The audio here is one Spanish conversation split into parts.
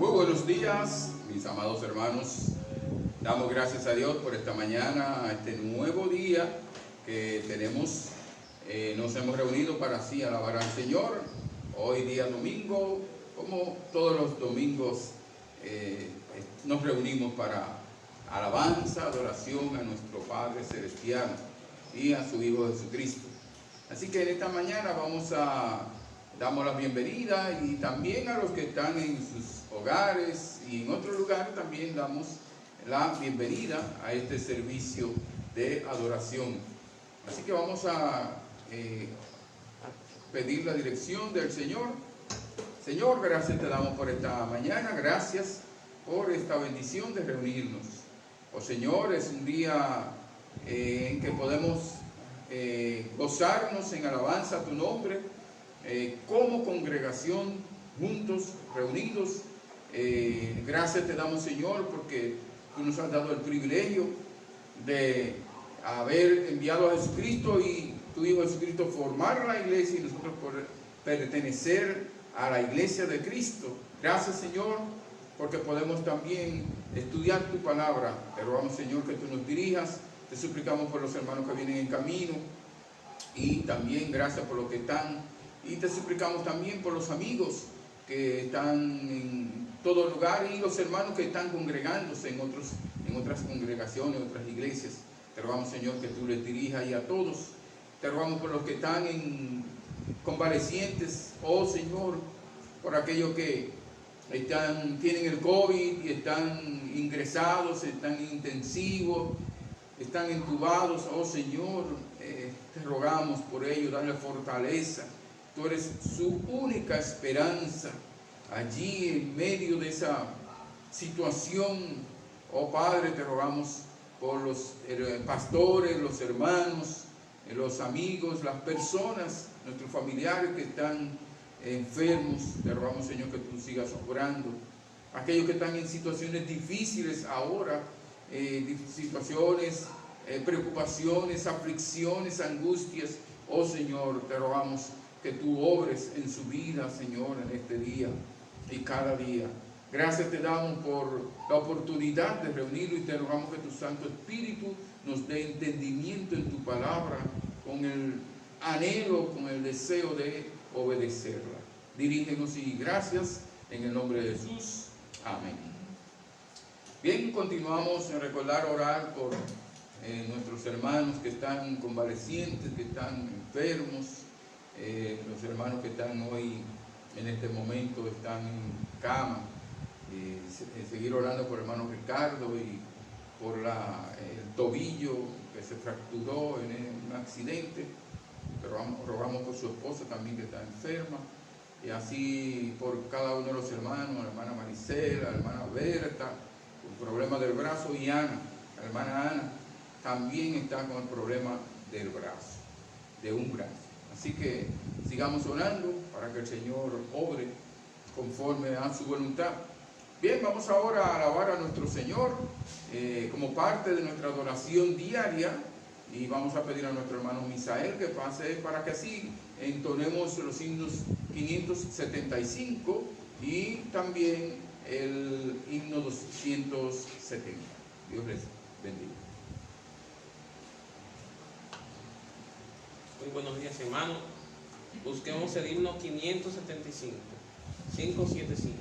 Muy buenos días, mis amados hermanos. Damos gracias a Dios por esta mañana, a este nuevo día que tenemos. Nos hemos reunido para así alabar al Señor. Hoy día domingo, como todos los domingos, nos reunimos para alabanza, adoración a nuestro Padre Celestial y a su Hijo Jesucristo. Así que en esta mañana damos la bienvenida, y también a los que están en sus hogares y en otro lugar también damos la bienvenida a este servicio de adoración. Así que vamos a pedir la dirección del Señor. Señor, gracias te damos por esta mañana, gracias por esta bendición de reunirnos. Oh Señor, es un día en que podemos gozarnos en alabanza a tu nombre, como congregación, juntos, reunidos. Gracias te damos, Señor, porque tú nos has dado el privilegio de haber enviado a Jesucristo y tu Hijo Jesucristo formar la iglesia, y nosotros por pertenecer a la iglesia de Cristo. Gracias, Señor, porque podemos también estudiar tu palabra. Te rogamos, Señor, que tú nos dirijas. Te suplicamos por los hermanos que vienen en camino, y también gracias por los que están, y te suplicamos también por los amigos que están en todo lugar, y los hermanos que están congregándose en otras congregaciones, en otras iglesias. Te rogamos, Señor, que tú les dirijas, y a todos. Te rogamos por los que están en convalecientes, oh Señor, por aquellos que tienen el COVID y están ingresados, están intensivos, están entubados. Oh Señor, te rogamos por ellos, dale fortaleza. Tú eres su única esperanza allí en medio de esa situación. Oh Padre, te rogamos por los pastores, los hermanos, los amigos, las personas, nuestros familiares que están enfermos. Te rogamos, Señor, que tú sigas obrando. Aquellos que están en situaciones difíciles ahora, situaciones, preocupaciones, aflicciones, angustias. Oh Señor, te rogamos que tú obres en su vida, Señor, en este día y cada día. Gracias te damos por la oportunidad de reunirlo, y te rogamos que tu Santo Espíritu nos dé entendimiento en tu palabra, con el anhelo, con el deseo de obedecerla. Dirígenos, y gracias en el nombre de Jesús. Amén. Bien, continuamos en recordar, orar por nuestros hermanos que están convalecientes, que están enfermos, los hermanos que están hoy en este momento están en cama. Seguir orando por el hermano Ricardo y por el tobillo que se fracturó en un accidente. Rogamos por su esposa también, que está enferma, y así por cada uno de los hermanos, la hermana Maricela, la hermana Berta, con problema del brazo, y Ana, la hermana Ana, también está con el problema del brazo, de un brazo. Así que sigamos orando para que el Señor obre conforme a su voluntad. Bien, vamos ahora a alabar a nuestro Señor como parte de nuestra adoración diaria, y vamos a pedir a nuestro hermano Misael que pase para que así entonemos los himnos 575 y también el himno 270. Dios les bendiga. Muy buenos días, hermanos. Busquemos el himno 575. 575.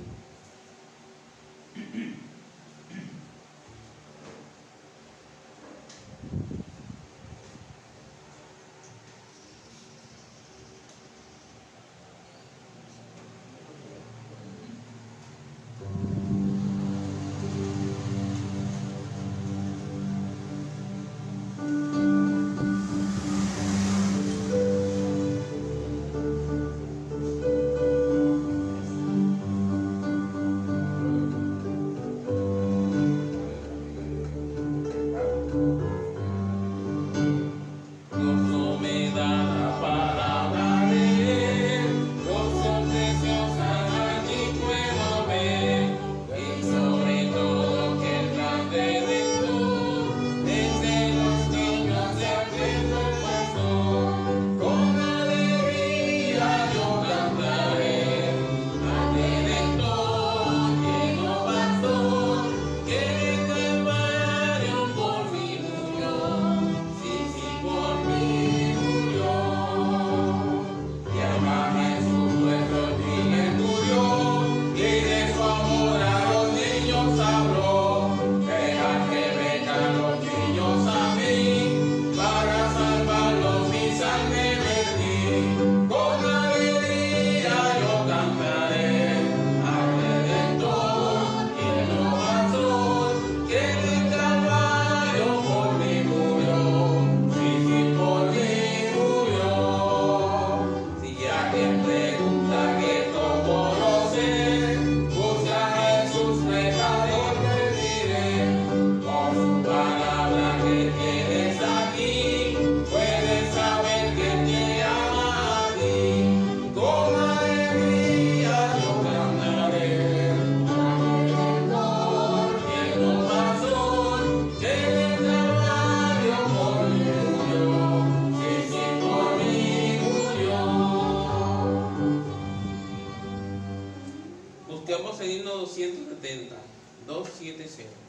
el himno 270, 270.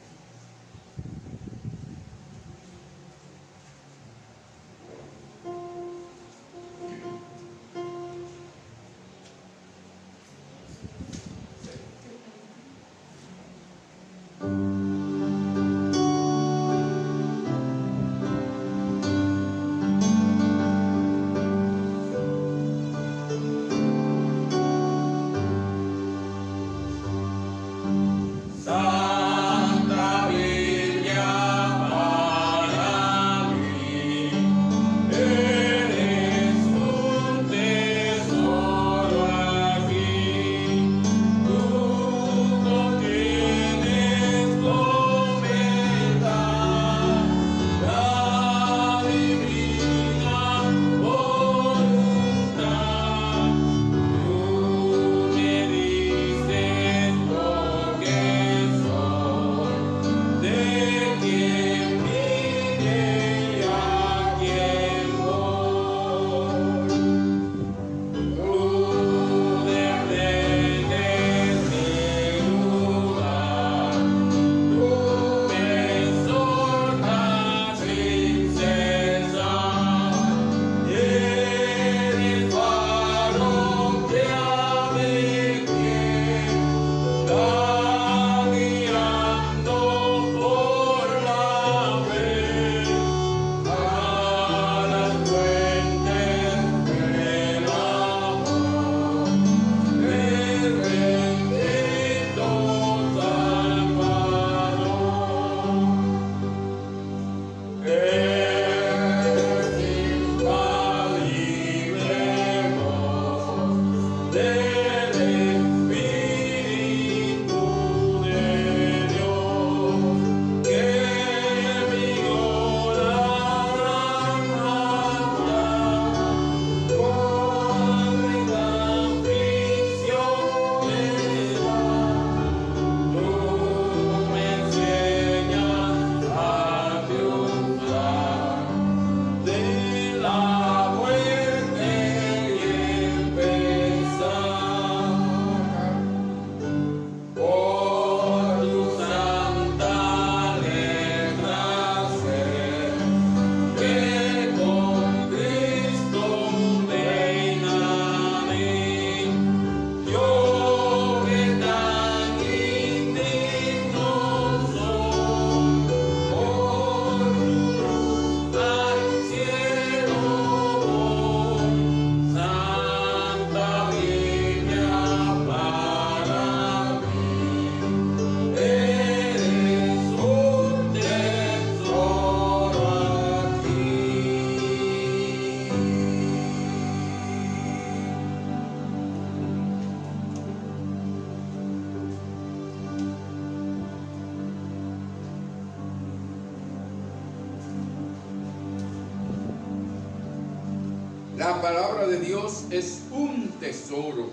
La palabra de Dios es un tesoro.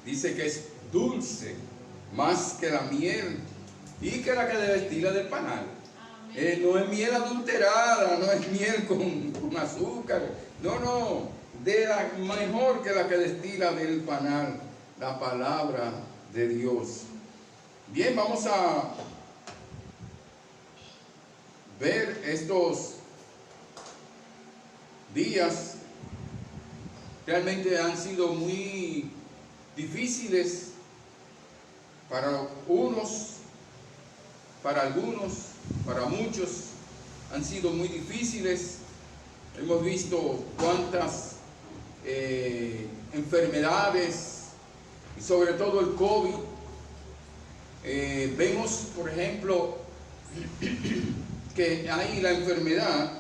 Dice que es dulce, más que la miel y que la que destila del panal. No es miel adulterada, no es miel con azúcar. No, de la mejor que la que destila del panal, la palabra de Dios. Bien, vamos a ver estos días. Realmente han sido muy difíciles para unos, para algunos, para muchos. Han sido muy difíciles. Hemos visto cuántas enfermedades y sobre todo el COVID. Vemos, por ejemplo, que hay la enfermedad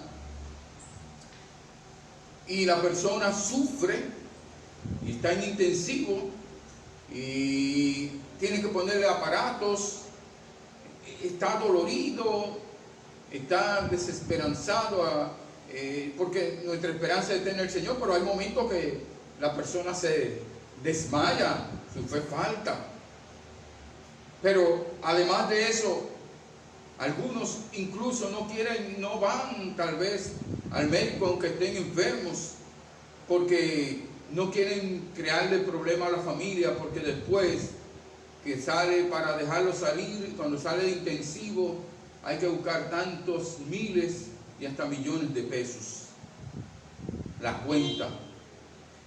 y la persona sufre y está en intensivo y tiene que ponerle aparatos, está dolorido, está desesperanzado, porque nuestra esperanza está en el Señor, pero hay momentos que la persona se desmaya, su fe falta. Pero además de eso, algunos incluso no van tal vez al médico aunque estén enfermos, porque no quieren crearle problema a la familia, porque después que sale para dejarlo salir, cuando sale de intensivo hay que buscar tantos miles y hasta millones de pesos, la cuenta.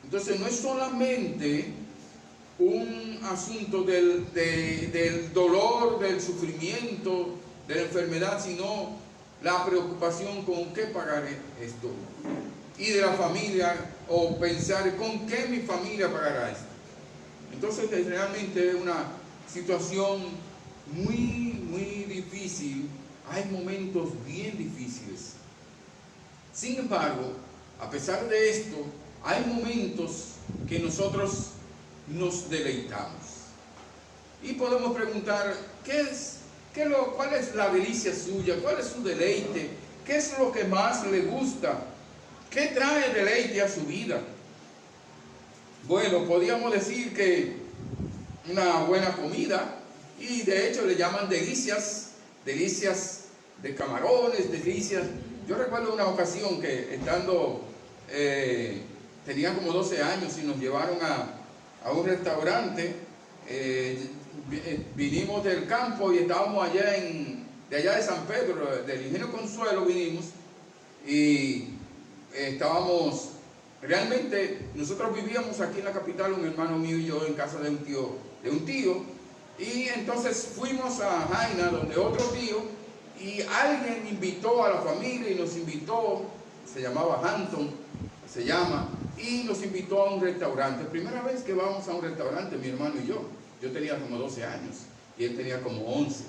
Entonces no es solamente un asunto del dolor, del sufrimiento, de la enfermedad, sino la preocupación con qué pagaré esto, y de la familia, o pensar con qué mi familia pagará esto. Entonces realmente es una situación muy difícil. Hay momentos bien difíciles. Sin embargo, a pesar de esto, hay momentos que nosotros nos deleitamos. Y podemos preguntar, ¿cuál es la delicia suya? ¿Cuál es su deleite? ¿Qué es lo que más le gusta? ¿Qué trae deleite a su vida? Bueno, podríamos decir que una buena comida, y de hecho le llaman delicias de camarones, delicias. Yo recuerdo una ocasión que tenía como 12 años y nos llevaron a un restaurante. Vinimos del campo y estábamos de allá de San Pedro, del Ingenio Consuelo vinimos, y estábamos, realmente nosotros vivíamos aquí en la capital, un hermano mío y yo, en casa de un tío, y entonces fuimos a Jaina, donde otro tío, y alguien invitó a la familia y nos invitó, se llamaba Hampton, y nos invitó a un restaurante. Primera vez que vamos a un restaurante, mi hermano y yo. Yo tenía como 12 años y él tenía como 11.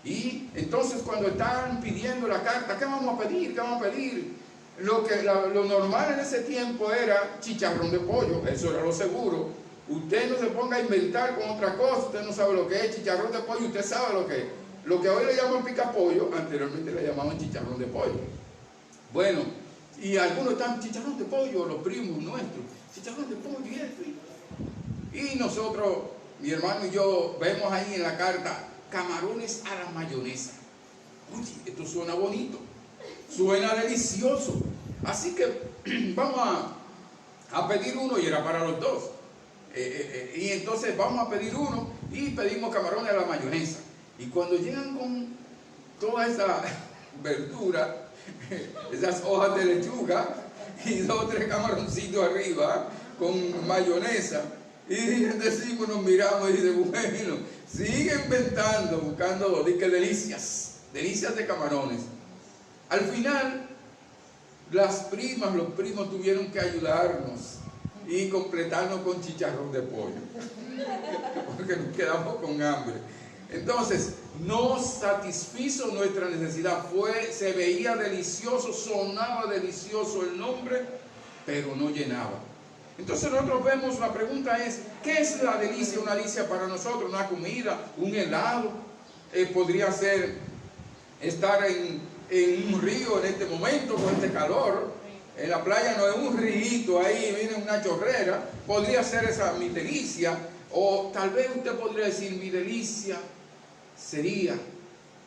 Y entonces cuando estaban pidiendo la carta, ¿qué vamos a pedir? ¿Qué vamos a pedir? Lo normal en ese tiempo era chicharrón de pollo, eso era lo seguro. Usted no se ponga a inventar con otra cosa, usted no sabe lo que es chicharrón de pollo, usted sabe lo que es. Lo que hoy le llaman picapollo, anteriormente le llamaban chicharrón de pollo. Bueno, y algunos están chicharrón de pollo, los primos nuestros, chicharrón de pollo y eso. Y nosotros, mi hermano y yo, vemos ahí en la carta camarones a la mayonesa. Oye, esto suena bonito, suena delicioso. Así que vamos a pedir uno, y era para los dos. Y entonces vamos a pedir uno y pedimos camarones a la mayonesa. Y cuando llegan con toda esa verdura, esas hojas de lechuga y 2 o 3 camaroncitos arriba con mayonesa, y decimos, nos miramos y decimos, bueno, sigue inventando, buscando delicias de camarones. Al final, las primas, los primos tuvieron que ayudarnos y completarnos con chicharrón de pollo, porque nos quedamos con hambre. Entonces, no satisfizo nuestra necesidad, se veía delicioso, sonaba delicioso el nombre, pero no llenaba. Entonces nosotros vemos, la pregunta es, ¿qué es la delicia? Una delicia para nosotros, una comida, un helado, podría ser estar en un río en este momento con este calor. En la playa no es un río, ahí viene una chorrera, podría ser esa mi delicia. O tal vez usted podría decir, mi delicia sería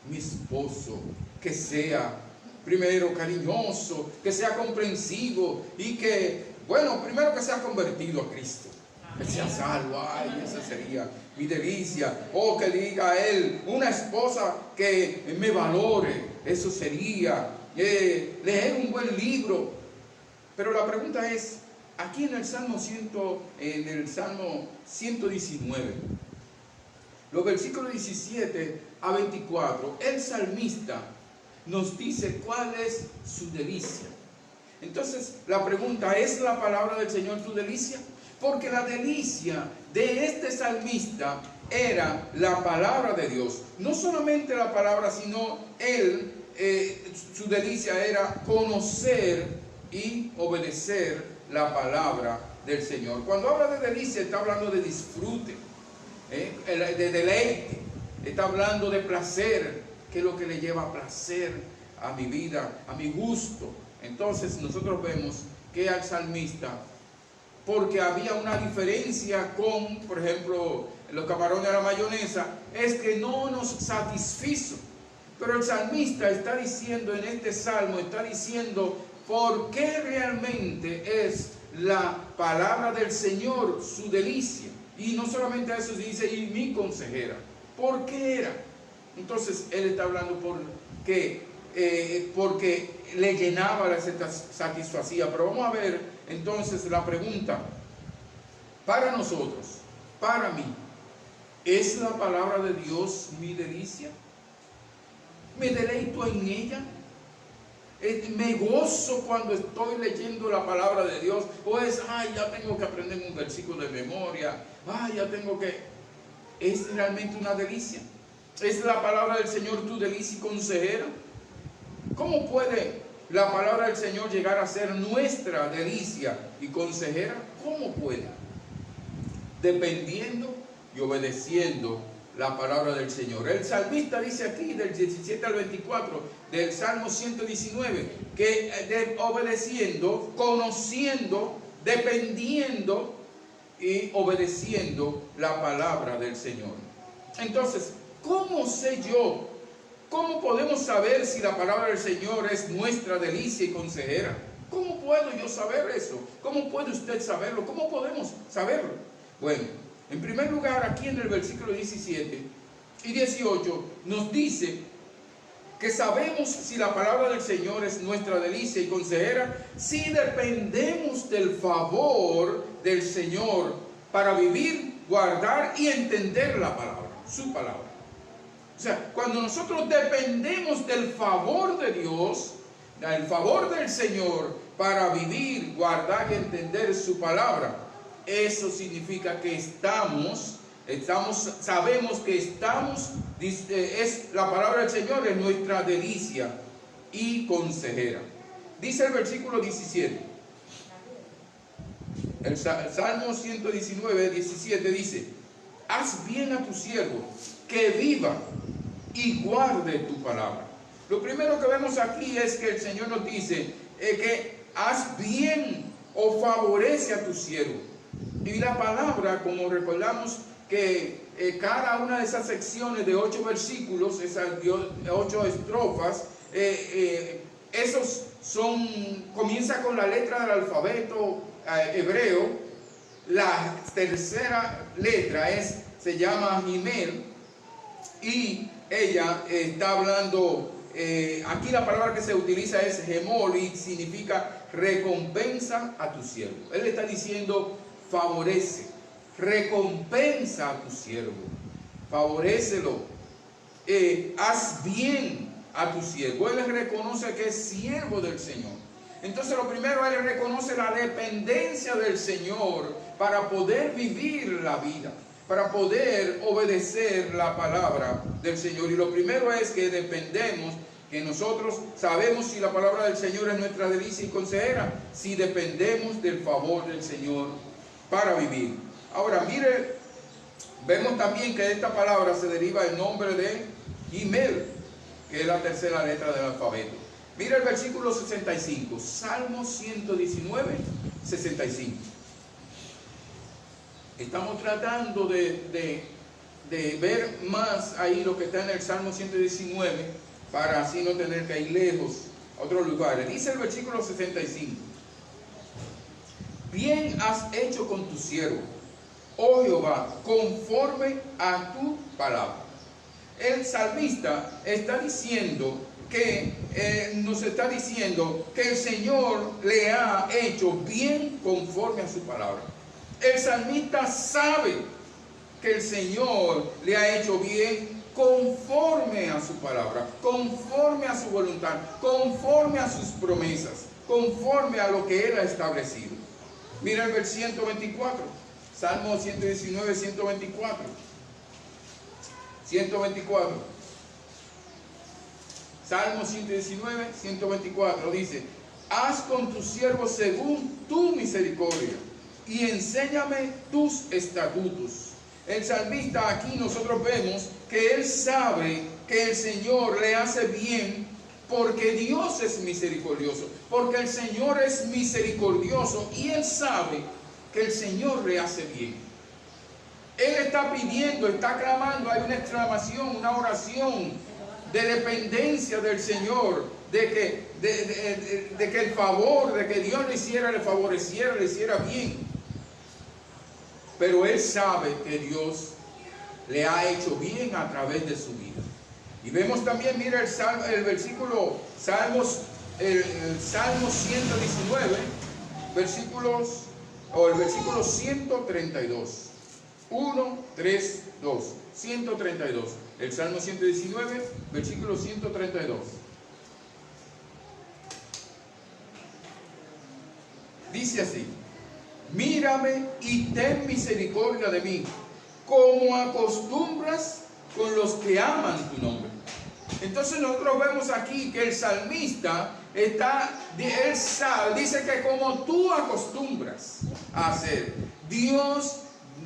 mi esposo, que sea primero cariñoso, que sea comprensivo y que, bueno, primero que sea convertido a Cristo, que sea salvo. Ay, esa sería mi delicia. O que diga a él, una esposa que me valore, eso sería leer un buen libro. Pero la pregunta es, aquí en el Salmo 119, los versículos 17 a 24, el salmista nos dice cuál es su delicia. Entonces, la pregunta, ¿es la palabra del Señor tu delicia? Porque la delicia de este salmista era la palabra de Dios. No solamente la palabra, sino su delicia era conocer y obedecer la palabra del Señor. Cuando habla de delicia, está hablando de disfrute, de deleite, está hablando de placer, que es lo que le lleva placer a mi vida, a mi gusto. Entonces nosotros vemos que al salmista, porque había una diferencia con, por ejemplo, los camarones a la mayonesa, es que no nos satisfizo. Pero el salmista está diciendo en este salmo, está diciendo por qué realmente es la palabra del Señor su delicia. Y no solamente eso, dice, y mi consejera. ¿Por qué era? Entonces, él está hablando porque le llenaba, le satisfacía. Pero vamos a ver entonces la pregunta. Para nosotros, para mí, ¿es la palabra de Dios mi delicia? ¿Me deleito en ella? ¿Me gozo cuando estoy leyendo la palabra de Dios? ¿O es, ya tengo que aprender un versículo de memoria? Ya tengo que... ¿Es realmente una delicia? ¿Es la palabra del Señor tu delicia y consejera? ¿Cómo puede la palabra del Señor llegar a ser nuestra delicia y consejera? ¿Cómo puede? Dependiendo y obedeciendo la palabra del Señor. El salmista dice aquí, del 17 al 24, del Salmo 119, que obedeciendo, conociendo, dependiendo y obedeciendo la palabra del Señor. Entonces, ¿cómo sé yo? ¿Cómo podemos saber si la palabra del Señor es nuestra delicia y consejera? ¿Cómo puedo yo saber eso? ¿Cómo puede usted saberlo? ¿Cómo podemos saberlo? Bueno, en primer lugar, aquí en el versículo 17 y 18 nos dice que sabemos si la palabra del Señor es nuestra delicia y consejera si dependemos del favor del Señor para vivir, guardar y entender la palabra, su palabra. O sea, cuando nosotros dependemos del favor de Dios, del favor del Señor para vivir, guardar y entender su palabra, eso significa que sabemos que es la palabra del Señor, es nuestra delicia y consejera. Dice el versículo 17, el Salmo 119, 17 dice: haz bien a tu siervo, que viva y guarde tu palabra. Lo primero que vemos aquí es que el Señor nos dice que haz bien o favorece a tu siervo. Y la palabra, como recordamos que cada una de esas secciones de 8 versículos, esas 8 estrofas, comienza con la letra del alfabeto hebreo. La tercera letra se llama Gimel, y ella está hablando, aquí la palabra que se utiliza es Gemol, y significa recompensa a tu siervo. Él está diciendo favorece, recompensa a tu siervo, favorécelo, haz bien a tu siervo. Él reconoce que es siervo del Señor. Entonces lo primero, él reconoce la dependencia del Señor para poder vivir la vida, para poder obedecer la palabra del Señor. Y lo primero es que dependemos, que nosotros sabemos si la palabra del Señor es nuestra delicia y consejera, si dependemos del favor del Señor para vivir. Ahora, mire, vemos también que de esta palabra se deriva el nombre de Gimel, que es la tercera letra del alfabeto. Mira el versículo 65, Salmo 119, 65. Estamos tratando de ver más ahí lo que está en el Salmo 119, para así no tener que ir lejos a otros lugares. Dice el versículo 65: bien has hecho con tu siervo, oh Jehová, conforme a tu palabra. El salmista está diciendo nos está diciendo que el Señor le ha hecho bien conforme a su palabra. El salmista sabe que el Señor le ha hecho bien conforme a su palabra, conforme a su voluntad, conforme a sus promesas, conforme a lo que Él ha establecido. Mira el versículo 124, Salmo 119, 124. 124. Salmo 119, 124 dice: haz con tus siervos según tu misericordia y enséñame tus estatutos. El salmista, aquí nosotros vemos que él sabe que el Señor le hace bien porque Dios es misericordioso, porque el Señor es misericordioso, y él sabe que el Señor le hace bien. Él está pidiendo, está clamando, hay una exclamación, una oración de dependencia del Señor, de que el favor, de que Dios le favoreciera, le hiciera bien. pero él sabe que Dios le ha hecho bien a través de su vida. Y vemos también, mira el Salmo 119, el versículo 132. 1, 3, 2, 132. El Salmo 119, versículo 132. Dice así: mírame y ten misericordia de mí, como acostumbras con los que aman tu nombre. Entonces nosotros vemos aquí que el salmista dice que como tú acostumbras a hacer, Dios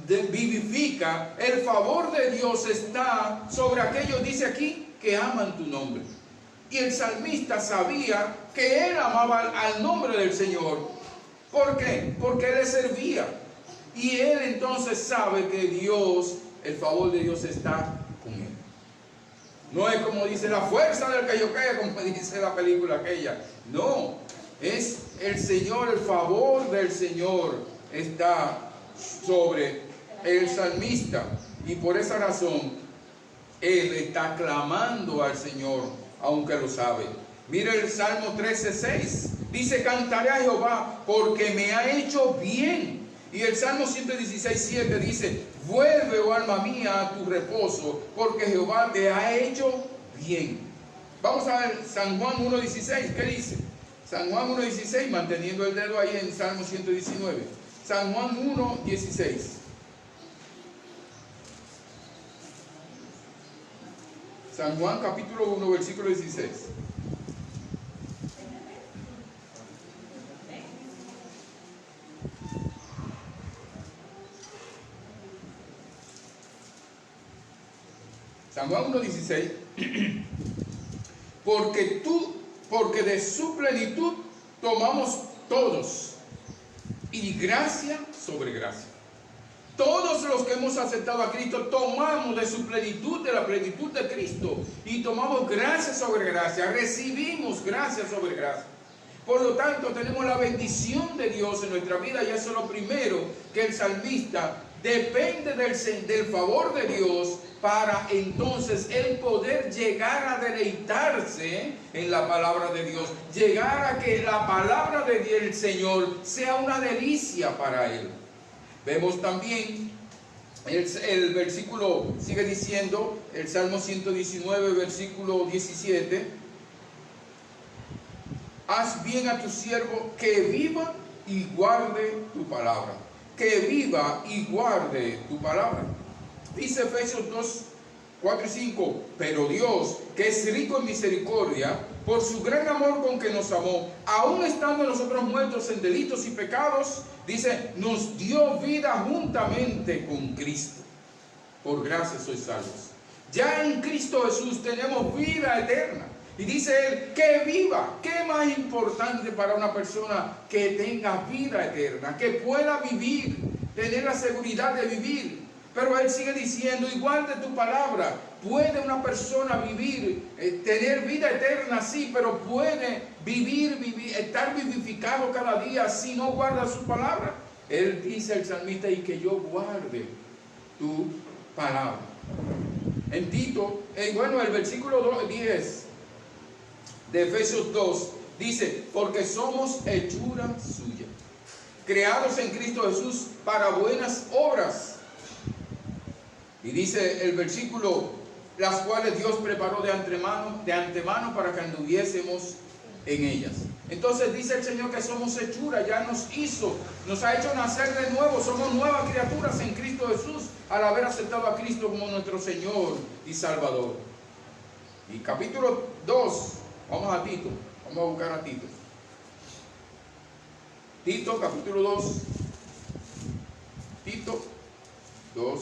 vivifica, el favor de Dios está sobre aquellos, dice aquí, que aman tu nombre. Y el salmista sabía que él amaba al nombre del Señor. ¿Por qué? Porque él le servía. Y él entonces sabe que Dios, el favor de Dios está con él. No es como dice la fuerza del que yo caiga, como dice la película aquella. No, es el Señor, el favor del Señor está sobre el salmista. Y por esa razón, él está clamando al Señor, aunque lo sabe. Mira el Salmo 13:6. Dice: cantaré a Jehová porque me ha hecho bien. Y el Salmo 116:7 dice: vuelve, oh alma mía, a tu reposo, porque Jehová te ha hecho bien. Vamos a ver San Juan 1:16. ¿Qué dice? San Juan 1:16, manteniendo el dedo ahí en Salmo 119. San Juan 1:16. San Juan capítulo 1, versículo 16. San Juan 1:16. Porque de su plenitud tomamos todos, y gracia sobre gracia. Todos los que hemos aceptado a Cristo tomamos de su plenitud, de la plenitud de Cristo, y tomamos gracia sobre gracia, recibimos gracia sobre gracia. Por lo tanto, tenemos la bendición de Dios en nuestra vida, y eso es lo primero que el salmista depende del favor de Dios para entonces él poder llegar a deleitarse en la palabra de Dios, llegar a que la palabra del Señor sea una delicia para él. Vemos también el versículo, sigue diciendo, el Salmo 119, versículo 17: haz bien a tu siervo que viva y guarde tu palabra. Que viva y guarde tu palabra. Dice Efesios 2, 4 y 5: pero Dios, que es rico en misericordia, por su gran amor con que nos amó, aun estando nosotros muertos en delitos y pecados, dice, nos dio vida juntamente con Cristo. Por gracia sois salvos. Ya en Cristo Jesús tenemos vida eterna. Y dice él, que viva. ¿Qué más importante para una persona que tenga vida eterna? Que pueda vivir, tener la seguridad de vivir. Pero él sigue diciendo, igual de tu palabra, puede una persona vivir, tener vida eterna, sí, pero puede vivir, estar vivificado cada día si no guarda su palabra. Él dice el salmista, y que yo guarde tu palabra. En Tito, el versículo 10 de Efesios 2 dice, porque somos hechura suya, creados en Cristo Jesús para buenas obras. Y dice el versículo, las cuales Dios preparó de antemano para que anduviésemos en ellas. Entonces dice el Señor que somos hechura, ya nos ha hecho nacer de nuevo, somos nuevas criaturas en Cristo Jesús, al haber aceptado a Cristo como nuestro Señor y Salvador. Y capítulo 2, vamos a Tito, vamos a buscar a Tito. Tito, capítulo 2, Tito 2,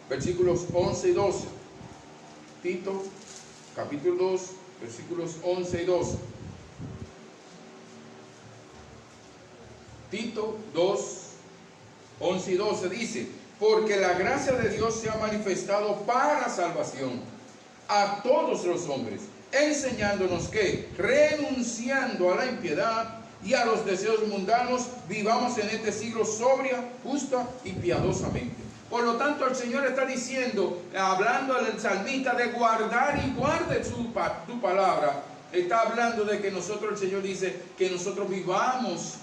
versículos 11 y 12. Tito, capítulo 2, versículos 11 y 12. Tito 2, 11 y 12 dice, porque la gracia de Dios se ha manifestado para salvación a todos los hombres, enseñándonos que, renunciando a la impiedad, y a los deseos mundanos, vivamos en este siglo sobria, justa y piadosamente. Por lo tanto, el Señor está diciendo, hablando al salmista de guardar y guarde tu palabra. Está hablando de que nosotros, el Señor dice, que nosotros vivamos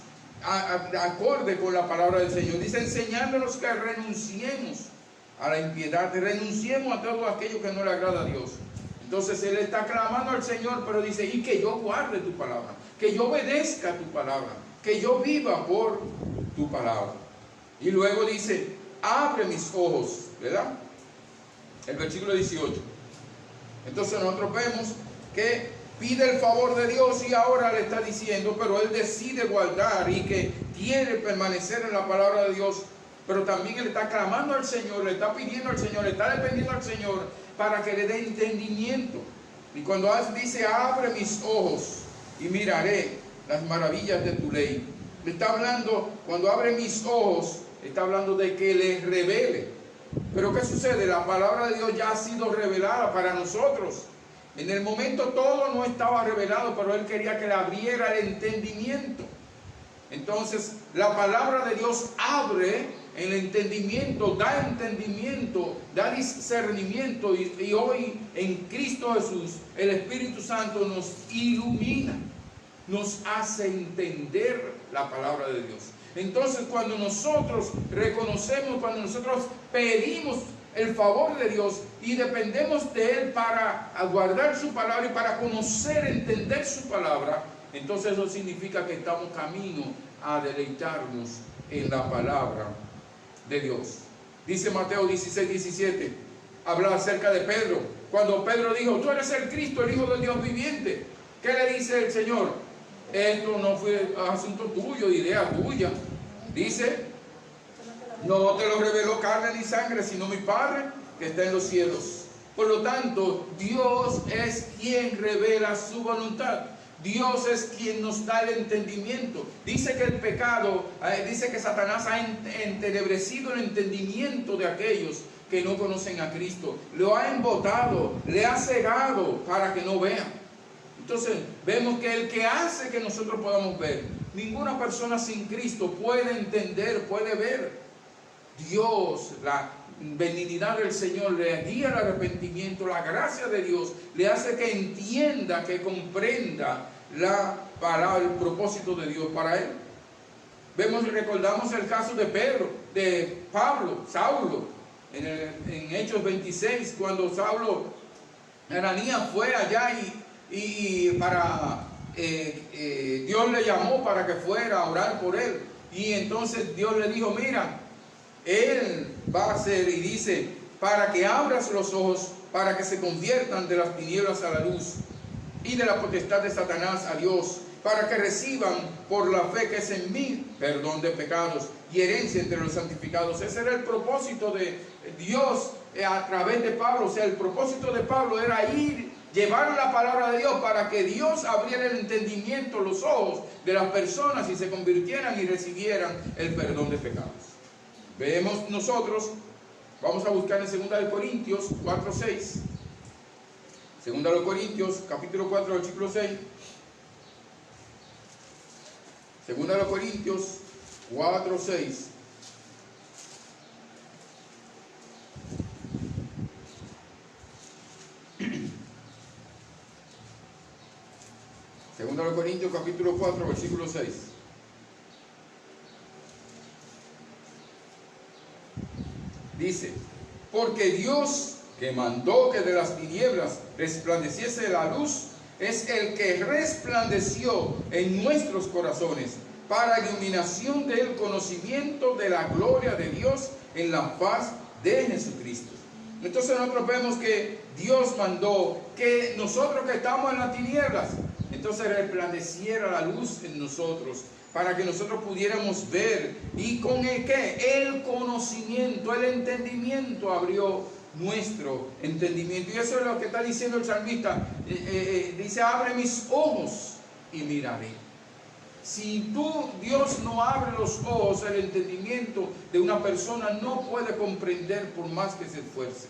acorde con la palabra del Señor. Dice, enseñándonos que renunciemos a la impiedad, renunciemos a todo aquello que no le agrada a Dios. Entonces él está clamando al Señor, pero dice, y que yo guarde tu palabra, que yo obedezca tu palabra, que yo viva por tu palabra. Y luego dice, abre mis ojos, ¿verdad? El versículo 18. Entonces nosotros vemos que pide el favor de Dios y ahora le está diciendo, pero él decide guardar y que quiere permanecer en la palabra de Dios, pero también él está clamando al Señor, le está pidiendo al Señor, le está dependiendo al Señor para que le dé entendimiento. Y cuando dice, abre mis ojos y miraré las maravillas de tu ley, le está hablando, cuando abre mis ojos, está hablando de que le revele. Pero ¿qué sucede? La palabra de Dios ya ha sido revelada para nosotros. En el momento todo no estaba revelado, pero él quería que le abriera el entendimiento. Entonces, la palabra de Dios abre el entendimiento, da discernimiento, y hoy en Cristo Jesús, el Espíritu Santo nos ilumina, nos hace entender la palabra de Dios. Entonces, cuando nosotros reconocemos, cuando nosotros pedimos el favor de Dios y dependemos de Él para guardar su palabra y para conocer, entender su palabra, entonces eso significa que estamos camino a deleitarnos en la palabra de Dios. Dice Mateo 16, 17, habla acerca de Pedro. Cuando Pedro dijo, tú eres el Cristo, el Hijo del Dios viviente, ¿qué le dice el Señor? Esto no fue asunto tuyo, idea tuya. Dice, no te lo reveló carne ni sangre, sino mi Padre que está en los cielos. Por lo tanto, Dios es quien revela su voluntad. Dios es quien nos da el entendimiento. Dice que el pecado, dice que Satanás ha entenebrecido el entendimiento de aquellos que no conocen a Cristo. Lo ha embotado, le ha cegado para que no vean. Entonces vemos que el que hace que nosotros podamos ver, ninguna persona sin Cristo puede entender, puede ver. Dios, la benignidad del Señor le guía al arrepentimiento, la gracia de Dios le hace que entienda, que comprenda la palabra, el propósito de Dios para él. Vemos y recordamos el caso de Pedro, de Pablo, Saulo, en Hechos 26, cuando Saulo, Ananías fue allá y para Dios le llamó para que fuera a orar por él, y entonces Dios le dijo, mira, él va a hacer, y dice, para que abras los ojos, para que se conviertan de las tinieblas a la luz y de la potestad de Satanás a Dios, para que reciban por la fe que es en mí perdón de pecados y herencia entre los santificados. Ese era el propósito de Dios a través de Pablo. O sea, el propósito de Pablo era ir, llevar la palabra de Dios para que Dios abriera el entendimiento, los ojos de las personas y se convirtieran y recibieran el perdón de pecados. Vemos nosotros, vamos a buscar en 2 Corintios 4:6. 2 Corintios, capítulo 4, versículo 6. 2 Corintios 4:6. Segunda de Corintios, capítulo 4, versículo 6. Dice, porque Dios que mandó que de las tinieblas resplandeciese la luz, es el que resplandeció en nuestros corazones para iluminación del conocimiento de la gloria de Dios en la faz de Jesucristo. Entonces nosotros vemos que Dios mandó que nosotros que estamos en las tinieblas, entonces resplandeciera la luz en nosotros, para que nosotros pudiéramos ver, y con el ¿qué? El conocimiento, el entendimiento abrió nuestro entendimiento. Y eso es lo que está diciendo el salmista. Dice, abre mis ojos y miraré. Si Dios no abre los ojos, el entendimiento de una persona no puede comprender por más que se esfuerce.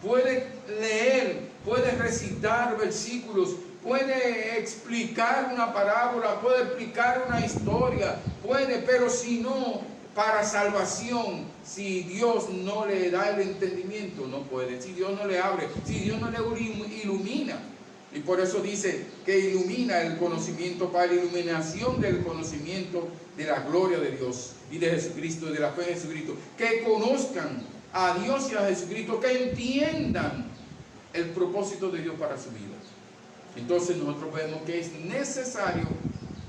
Puede leer, puede recitar versículos, puede explicar una parábola, puede explicar una historia, puede, pero si no, para salvación, si Dios no le da el entendimiento, no puede. Si Dios no le abre, si Dios no le ilumina. Y por eso dice que ilumina el conocimiento, para la iluminación del conocimiento de la gloria de Dios y de Jesucristo, de la fe en Jesucristo. Que conozcan a Dios y a Jesucristo, que entiendan el propósito de Dios para su vida. Entonces nosotros vemos que es necesario,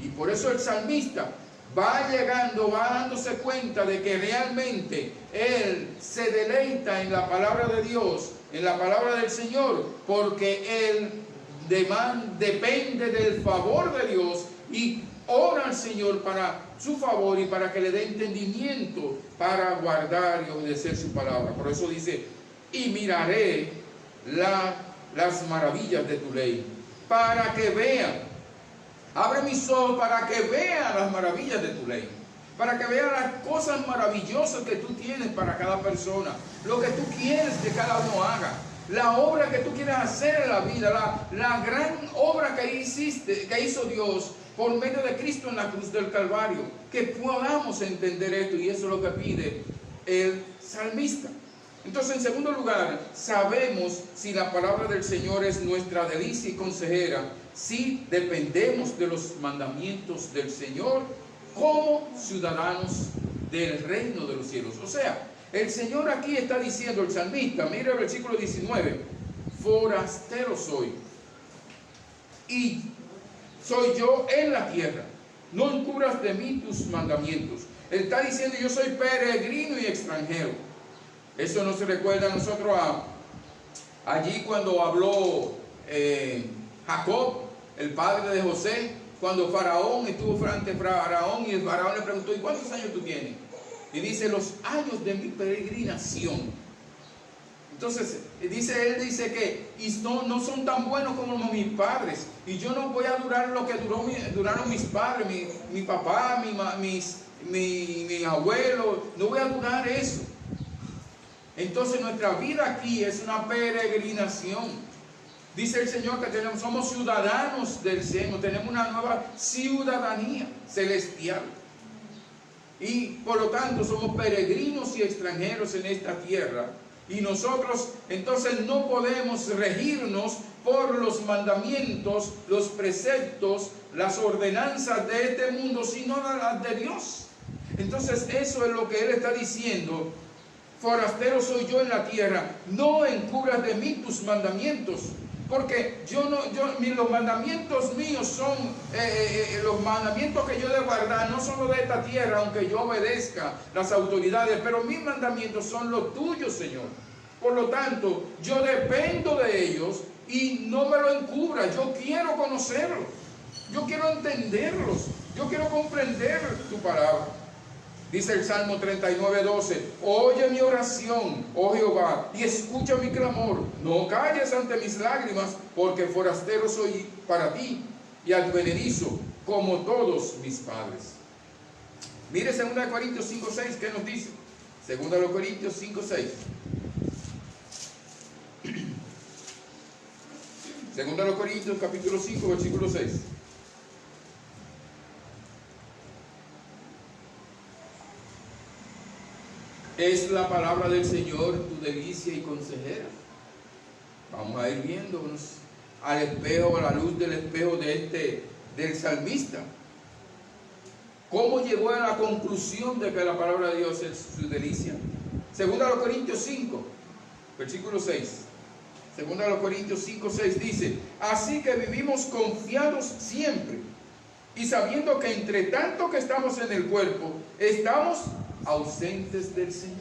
y por eso el salmista va llegando, va dándose cuenta de que realmente él se deleita en la palabra de Dios, en la palabra del Señor, porque él depende del favor de Dios y ora al Señor para su favor y para que le dé entendimiento para guardar y obedecer su palabra. Por eso dice, y miraré las maravillas de tu ley, para que vea. Abre mis ojos para que vea las maravillas de tu ley, para que vea las cosas maravillosas que tú tienes para cada persona, lo que tú quieres que cada uno haga, la obra que tú quieres hacer en la vida, la gran obra que hizo Dios por medio de Cristo en la cruz del Calvario, que podamos entender esto, y eso es lo que pide el salmista. Entonces, en segundo lugar, sabemos si la palabra del Señor es nuestra delicia y consejera, si dependemos de los mandamientos del Señor como ciudadanos del reino de los cielos. O sea, el Señor aquí está diciendo, el salmista, mira el versículo 19, forastero soy, y soy yo en la tierra, no encubras de mí tus mandamientos. Él está diciendo, yo soy peregrino y extranjero. Eso nos recuerda a nosotros allí cuando habló Jacob, el padre de José, cuando Faraón estuvo frente a Faraón y el Faraón le preguntó, ¿y cuántos años tú tienes? Y dice, los años de mi peregrinación. Entonces, él dice que no son tan buenos como mis padres, y yo no voy a durar lo que duraron mis padres, mi papá, mi abuelo, no voy a durar eso. Entonces nuestra vida aquí es una peregrinación. Dice el Señor que somos ciudadanos del cielo, tenemos una nueva ciudadanía celestial. Y por lo tanto somos peregrinos y extranjeros en esta tierra. Y nosotros entonces no podemos regirnos por los mandamientos, los preceptos, las ordenanzas de este mundo, sino las de Dios. Entonces eso es lo que Él está diciendo. Forastero soy yo en la tierra, no encubras de mí tus mandamientos, porque los mandamientos míos son, los mandamientos que yo debo guardar no son los de esta tierra, aunque yo obedezca las autoridades, pero mis mandamientos son los tuyos, Señor. Por lo tanto, yo dependo de ellos y no me lo encubra. Yo quiero conocerlos, yo quiero entenderlos, yo quiero comprender tu palabra. Dice el Salmo 39:12, oye mi oración, oh Jehová, y escucha mi clamor. No calles ante mis lágrimas, porque forastero soy para ti, y advenedizo como todos mis padres. Mire 2 Corintios 5:6, ¿qué nos dice? 2 Corintios 5:6. 2 Corintios capítulo 5, versículo 6. Es la palabra del Señor tu delicia y consejera. Vamos a ir viéndonos al espejo, a la luz del espejo del salmista. ¿Cómo llegó a la conclusión de que la palabra de Dios es su delicia? 2 Corintios 5, versículo 6. 2 Corintios 5, 6 dice, así que vivimos confiados siempre, y sabiendo que entre tanto que estamos en el cuerpo, estamos ausentes del Señor.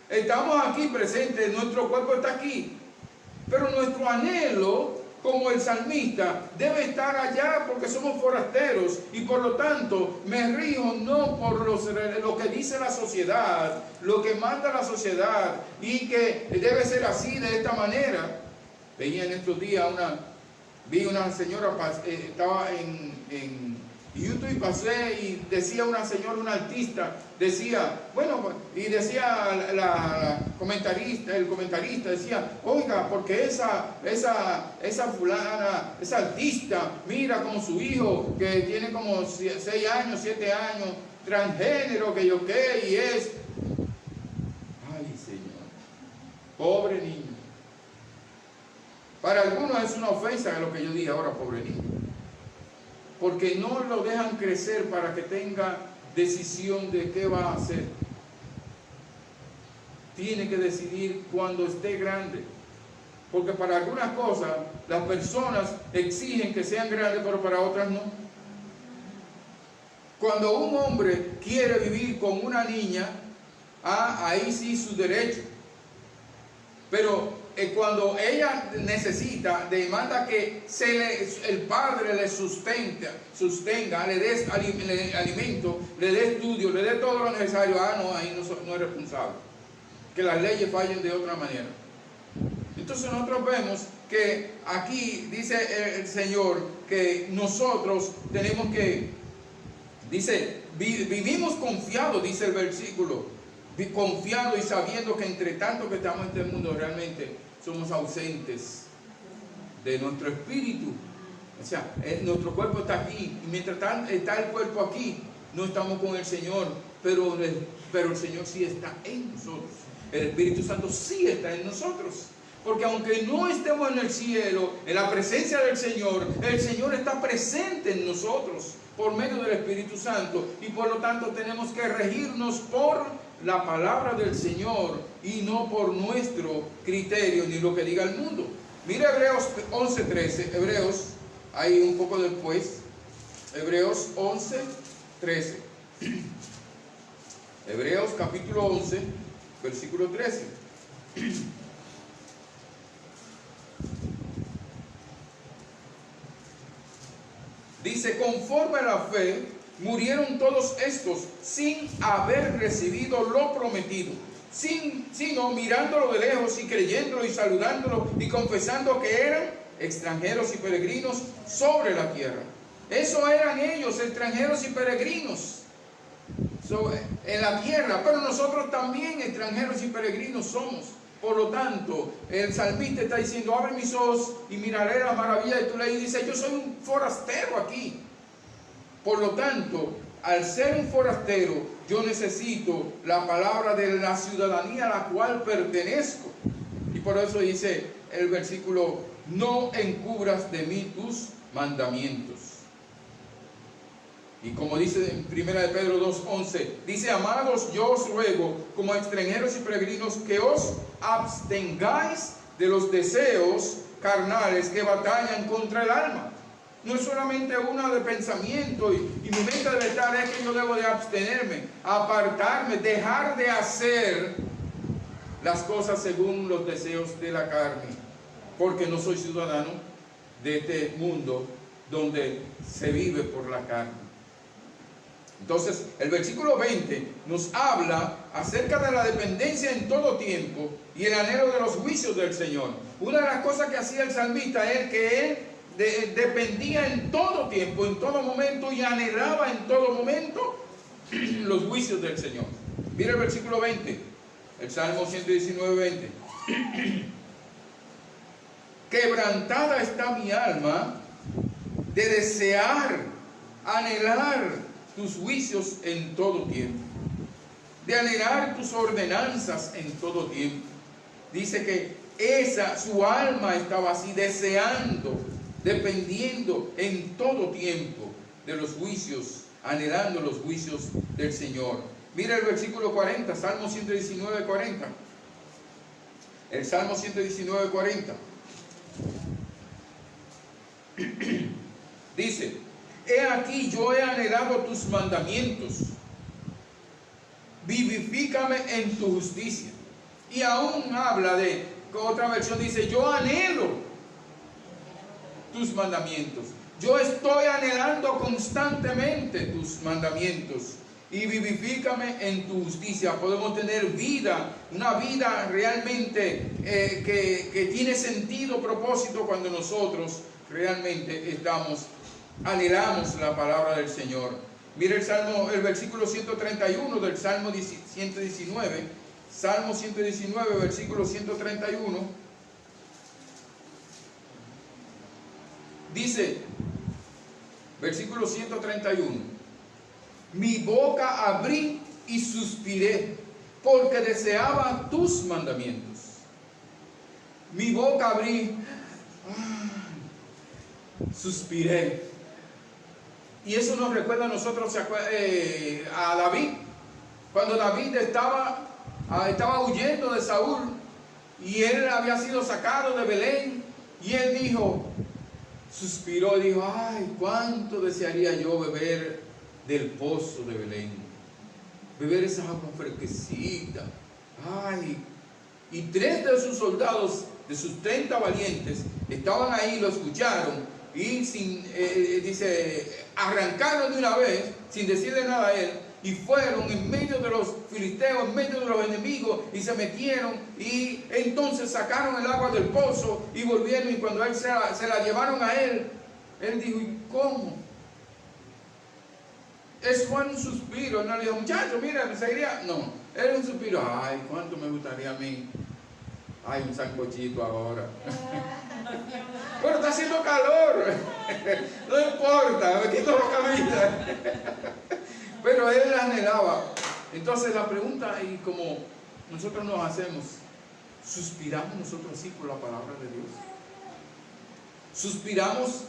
Estamos aquí presentes, nuestro cuerpo está aquí, pero nuestro anhelo, como el salmista, debe estar allá porque somos forasteros, y por lo tanto me rijo no por lo que dice la sociedad, lo que manda la sociedad, y que debe ser así, de esta manera. Veía en estos días vi una señora, estaba Y yo pasé y decía una señora, una artista, decía, bueno, y decía el comentarista decía, oiga, porque esa fulana, esa artista, mira como su hijo, que tiene como 6 años, 7 años, transgénero, que yo qué, y es. Ay, Señor, pobre niño. Para algunos es una ofensa lo que yo dije ahora, pobre niño. Porque no lo dejan crecer para que tenga decisión de qué va a hacer. Tiene que decidir cuando esté grande. Porque para algunas cosas las personas exigen que sean grandes, pero para otras no. Cuando un hombre quiere vivir con una niña, ahí sí su derecho. Pero cuando ella demanda que el padre le sostenga, le dé alimento, le dé estudio, le dé todo lo necesario, no, ahí no es responsable. Que las leyes fallen de otra manera. Entonces nosotros vemos que aquí dice el Señor que nosotros tenemos que, dice, vivimos confiados, dice el versículo, confiados y sabiendo que entre tanto que estamos en este mundo realmente somos ausentes de nuestro espíritu. O sea, nuestro cuerpo está aquí y mientras está el cuerpo aquí, no estamos con el Señor, pero el Señor sí está en nosotros. El Espíritu Santo sí está en nosotros. Porque aunque no estemos en el cielo, en la presencia del Señor, el Señor está presente en nosotros por medio del Espíritu Santo. Y por lo tanto tenemos que regirnos por la palabra del Señor y no por nuestro criterio ni lo que diga el mundo. Mira Hebreos 11:13. Hebreos, ahí un poco después. Hebreos 11:13. Hebreos capítulo 11, versículo 13. Dice, conforme a la fe, murieron todos estos sin haber recibido lo prometido, sino mirándolo de lejos y creyéndolo y saludándolo y confesando que eran extranjeros y peregrinos sobre la tierra. Eso eran ellos, extranjeros y peregrinos en la tierra, pero nosotros también extranjeros y peregrinos somos. Por lo tanto, el salmista está diciendo, abre mis ojos y miraré la maravilla de tu ley. Y dice, yo soy un forastero aquí. Por lo tanto, al ser un forastero, yo necesito la palabra de la ciudadanía a la cual pertenezco. Y por eso dice el versículo, no encubras de mí tus mandamientos. Y como dice en 1 de Pedro 2:11, dice, amados, yo os ruego, como extranjeros y peregrinos, que os abstengáis de los deseos carnales que batallan contra el alma. No es solamente una de pensamiento y mi mente debe estar, es que yo debo de abstenerme, apartarme, dejar de hacer las cosas según los deseos de la carne, porque no soy ciudadano de este mundo donde se vive por la carne. Entonces, el versículo 20 nos habla acerca de la dependencia en todo tiempo y el anhelo de los juicios del Señor. Una de las cosas que hacía el salmista es que él dependía en todo tiempo, en todo momento, y anhelaba en todo momento los juicios del Señor. Mira el versículo 20, el Salmo 119, 20. Quebrantada está mi alma de desear, anhelar tus juicios en todo tiempo, de anhelar tus ordenanzas en todo tiempo. Dice que su alma estaba así, deseando, dependiendo en todo tiempo de los juicios, anhelando los juicios del Señor. Mira el versículo 40, Salmo 119, 40. El Salmo 119, 40. Dice, he aquí, yo he anhelado tus mandamientos, vivifícame en tu justicia. Y aún habla otra versión dice, yo anhelo tus mandamientos. Yo estoy anhelando constantemente tus mandamientos. Y vivifícame en tu justicia. Podemos tener vida, una vida realmente que tiene sentido, propósito, cuando nosotros realmente estamos anhelamos la palabra del Señor. Mire el versículo 131 del Salmo 119. Salmo 119, versículo 131. Dice, versículo 131. Mi boca abrí y suspiré, porque deseaba tus mandamientos. Mi boca abrí, suspiré. Y eso nos recuerda a nosotros a David. Cuando David estaba huyendo de Saúl y él había sido sacado de Belén, y él dijo, suspiró y dijo, ay, cuánto desearía yo beber del pozo de Belén, beber esa agua fresquecita. Ay, y 3 de sus soldados, de sus 30 valientes, estaban ahí, lo escucharon y dice, arrancaron de una vez sin decirle nada a él, y fueron en medio de los filisteos, en medio de los enemigos, y se metieron, y entonces sacaron el agua del pozo y volvieron, y cuando él se la llevaron a él, él dijo, ¿y cómo? Es fue un suspiro. No le dijo, muchacho, mira, me seguiría. No, era un suspiro. Ay, cuánto me gustaría a mí. Ay, un sancochito ahora. Pero está haciendo calor. No importa, me quito la camisa. Pero él anhelaba. Entonces la pregunta, y como nosotros nos hacemos, ¿suspiramos nosotros así por la palabra de Dios? ¿Suspiramos?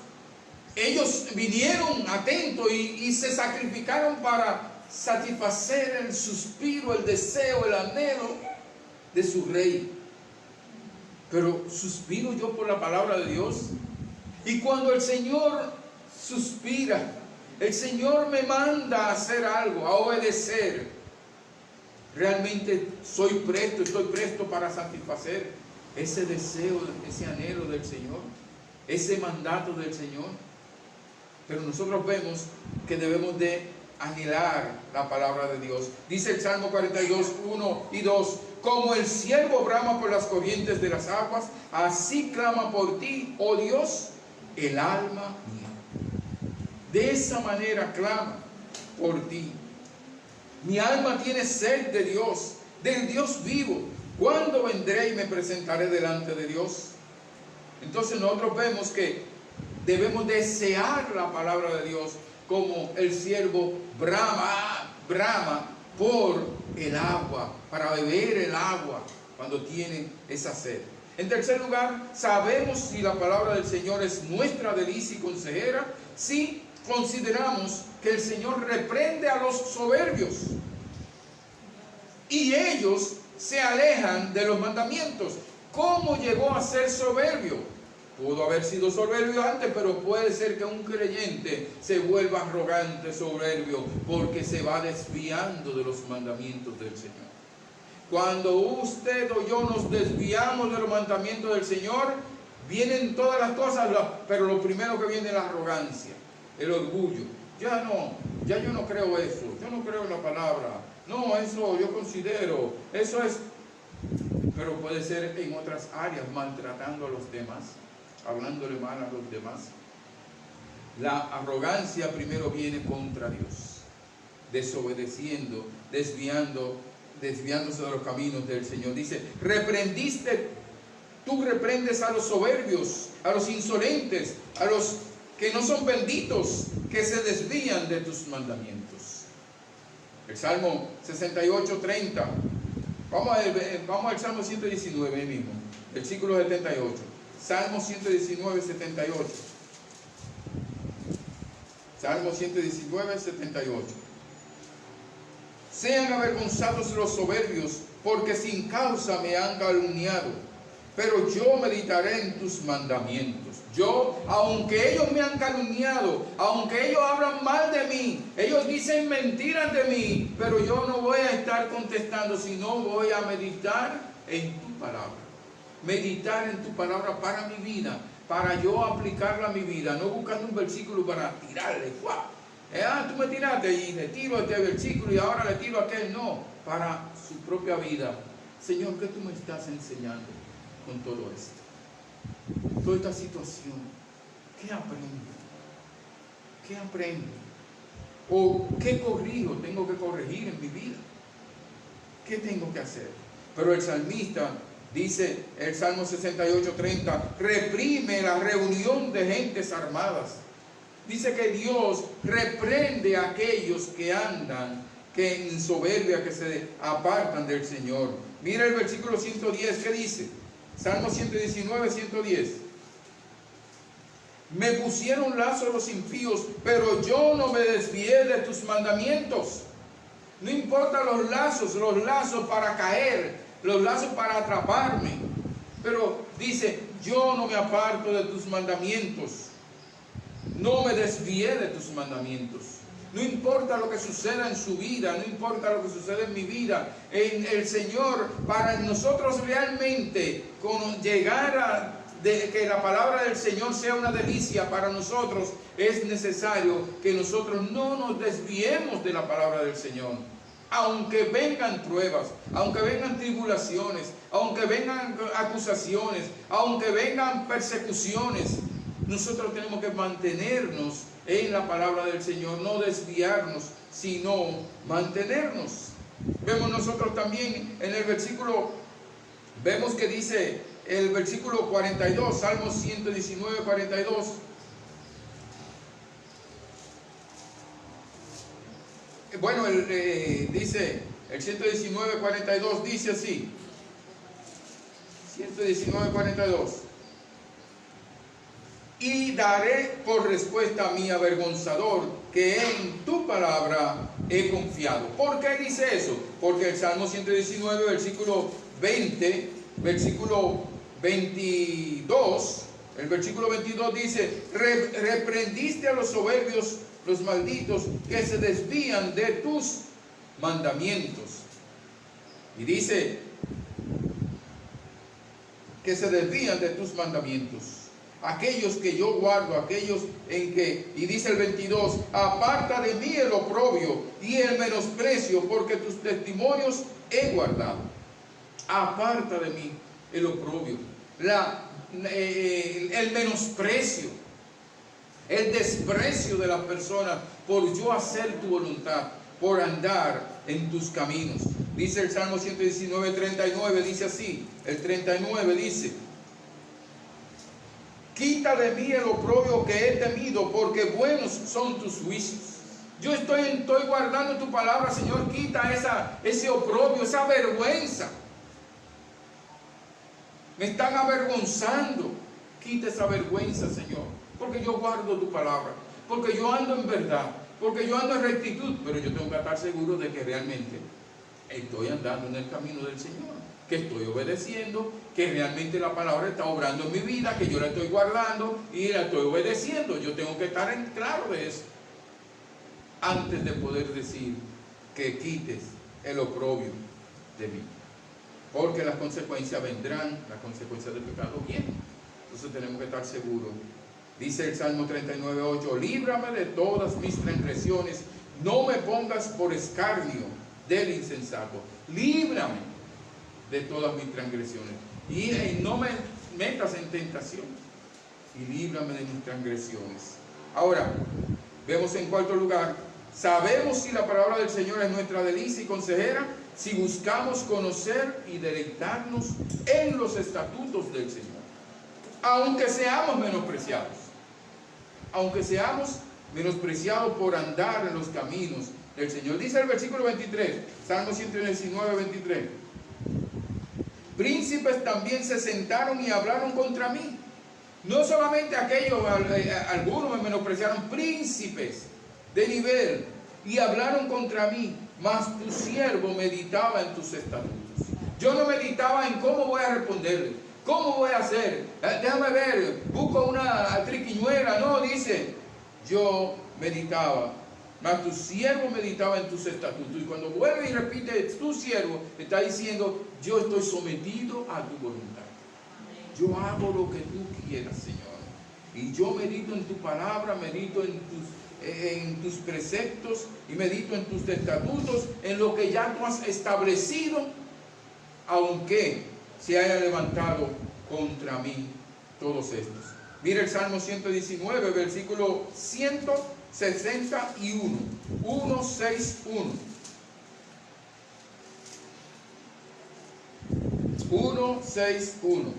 Ellos vinieron atentos y se sacrificaron para satisfacer el suspiro, el deseo, el anhelo de su rey. Pero suspiro yo por la palabra de Dios. Y cuando el Señor suspira, el Señor me manda a hacer algo, a obedecer, realmente estoy presto para satisfacer ese deseo, ese anhelo del Señor, ese mandato del Señor. Pero nosotros vemos que debemos de anhelar la palabra de Dios. Dice el Salmo 42, 1 y 2, como el ciervo brama por las corrientes de las aguas, así clama por ti, oh Dios, el alma mía. De esa manera clama por ti. Mi alma tiene sed de Dios, del Dios vivo. ¿Cuándo vendré y me presentaré delante de Dios? Entonces nosotros vemos que debemos desear la palabra de Dios como el siervo brama por el agua, para beber el agua cuando tiene esa sed. En tercer lugar, sabemos si la palabra del Señor es nuestra delicia y consejera, si consideramos que el Señor reprende a los soberbios y ellos se alejan de los mandamientos. ¿Cómo llegó a ser soberbio? Pudo haber sido soberbio antes, pero puede ser que un creyente se vuelva arrogante, soberbio, porque se va desviando de los mandamientos del Señor. Cuando usted o yo nos desviamos de los mandamientos del Señor, vienen todas las cosas, pero lo primero que viene es la arrogancia, el orgullo. Ya yo no creo eso, yo no creo en la palabra, no, eso yo considero, eso es, pero puede ser en otras áreas, maltratando a los demás, hablándole mal a los demás. La arrogancia primero viene contra Dios, desobedeciendo, desviándose de los caminos del Señor. Dice, tú reprendes a los soberbios, a los insolentes, a los que no son benditos, que se desvían de tus mandamientos. El Salmo 68, 30. Vamos al Salmo 119 mismo, versículo 78. Salmo 119, 78. Salmo 119, 78. Sean avergonzados los soberbios, porque sin causa me han calumniado, pero yo meditaré en tus mandamientos. Yo, aunque ellos me han calumniado, aunque ellos hablan mal de mí, ellos dicen mentiras de mí, pero yo no voy a estar contestando, sino voy a meditar en tu palabra. Meditar en tu palabra para mi vida, para yo aplicarla a mi vida, no buscando un versículo para tirarle. ¡Guau! Tú me tiraste y le tiro este versículo y ahora le tiro aquel. No, para su propia vida. Señor, ¿qué tú me estás enseñando con todo esto? Toda esta situación, ¿qué aprendo? ¿Qué aprendo? ¿O qué corrijo? Tengo que corregir en mi vida. ¿Qué tengo que hacer? Pero el salmista dice, el Salmo 68:30, reprime la reunión de gentes armadas. Dice que Dios reprende a aquellos que andan en soberbia, que se apartan del Señor. Mira el versículo 110, ¿qué dice? Salmo 119, 110. Me pusieron lazos los impíos, pero yo no me desvié de tus mandamientos. No importa los lazos para caer, los lazos para atraparme. Pero dice, yo no me aparto de tus mandamientos. No me desvié de tus mandamientos. No importa lo que suceda en su vida, no importa lo que suceda en mi vida, en el Señor, para nosotros realmente llegar a que la palabra del Señor sea una delicia para nosotros, es necesario que nosotros no nos desviemos de la palabra del Señor. Aunque vengan pruebas, aunque vengan tribulaciones, aunque vengan acusaciones, aunque vengan persecuciones, nosotros tenemos que mantenernos en la palabra del Señor, no desviarnos, sino mantenernos. Vemos nosotros también en el versículo, vemos que dice el versículo 42, Salmo 119, 42. Bueno, dice el 119, 42, dice así. 119, 42. Y daré por respuesta a mi avergonzador, que en tu palabra he confiado. ¿Por qué dice eso? Porque el Salmo 119, versículo 20, versículo 22, el versículo 22 dice, reprendiste a los soberbios, los malditos, que se desvían de tus mandamientos. Y dice, que se desvían de tus mandamientos. Aquellos que yo guardo, aquellos en que, y dice el 22, aparta de mí el oprobio y el menosprecio, porque tus testimonios he guardado. Aparta de mí el oprobio, el menosprecio, el desprecio de las personas por yo hacer tu voluntad, por andar en tus caminos. Dice el Salmo 119, 39, dice así, el 39 dice, quita de mí el oprobio que he temido, porque buenos son tus juicios. Yo estoy guardando tu palabra, Señor, quita ese oprobio, esa vergüenza. Me están avergonzando. Quita esa vergüenza, Señor, porque yo guardo tu palabra, porque yo ando en verdad, porque yo ando en rectitud, pero yo tengo que estar seguro de que realmente estoy andando en el camino del Señor, que estoy obedeciendo, que realmente la palabra está obrando en mi vida, que yo la estoy guardando y la estoy obedeciendo. Yo tengo que estar en claro de eso antes de poder decir que quites el oprobio de mí, porque las consecuencias vendrán, las consecuencias del pecado vienen. Entonces tenemos que estar seguros. Dice el Salmo 39, 8, líbrame de todas mis transgresiones, no me pongas por escarnio del insensato. Líbrame de todas mis transgresiones y no me metas en tentación, y líbrame de mis transgresiones. Ahora, vemos en cuarto lugar, sabemos si la palabra del Señor es nuestra delicia y consejera, si buscamos conocer y deleitarnos en los estatutos del Señor, aunque seamos menospreciados, por andar en los caminos del Señor. Dice el versículo 23, Salmo 119, 23, príncipes también se sentaron y hablaron contra mí. No solamente aquellos, algunos me menospreciaron, príncipes de nivel, y hablaron contra mí, mas tu siervo meditaba en tus estatutos. Yo no meditaba en cómo voy a responderle, cómo voy a hacer, déjame ver, busco una triquiñuela. No, dice, yo meditaba, mas tu siervo meditaba en tus estatutos. Y cuando vuelve y repite tu siervo, está diciendo, yo estoy sometido a tu voluntad. Yo hago lo que tú quieras, Señor. Y yo medito en tu palabra, medito en tus preceptos y medito en tus estatutos, en lo que ya tú has establecido, aunque se haya levantado contra mí todos estos. Mira el Salmo 119, versículo 61. 161. 161.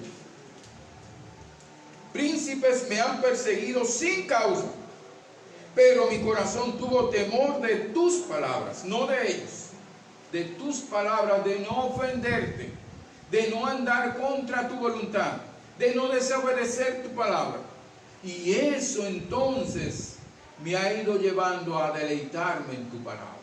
Príncipes me han perseguido sin causa, pero mi corazón tuvo temor de tus palabras, no de ellos, de tus palabras, de no ofenderte, de no andar contra tu voluntad, de no desobedecer tu palabra. Y eso entonces me ha ido llevando a deleitarme en tu palabra,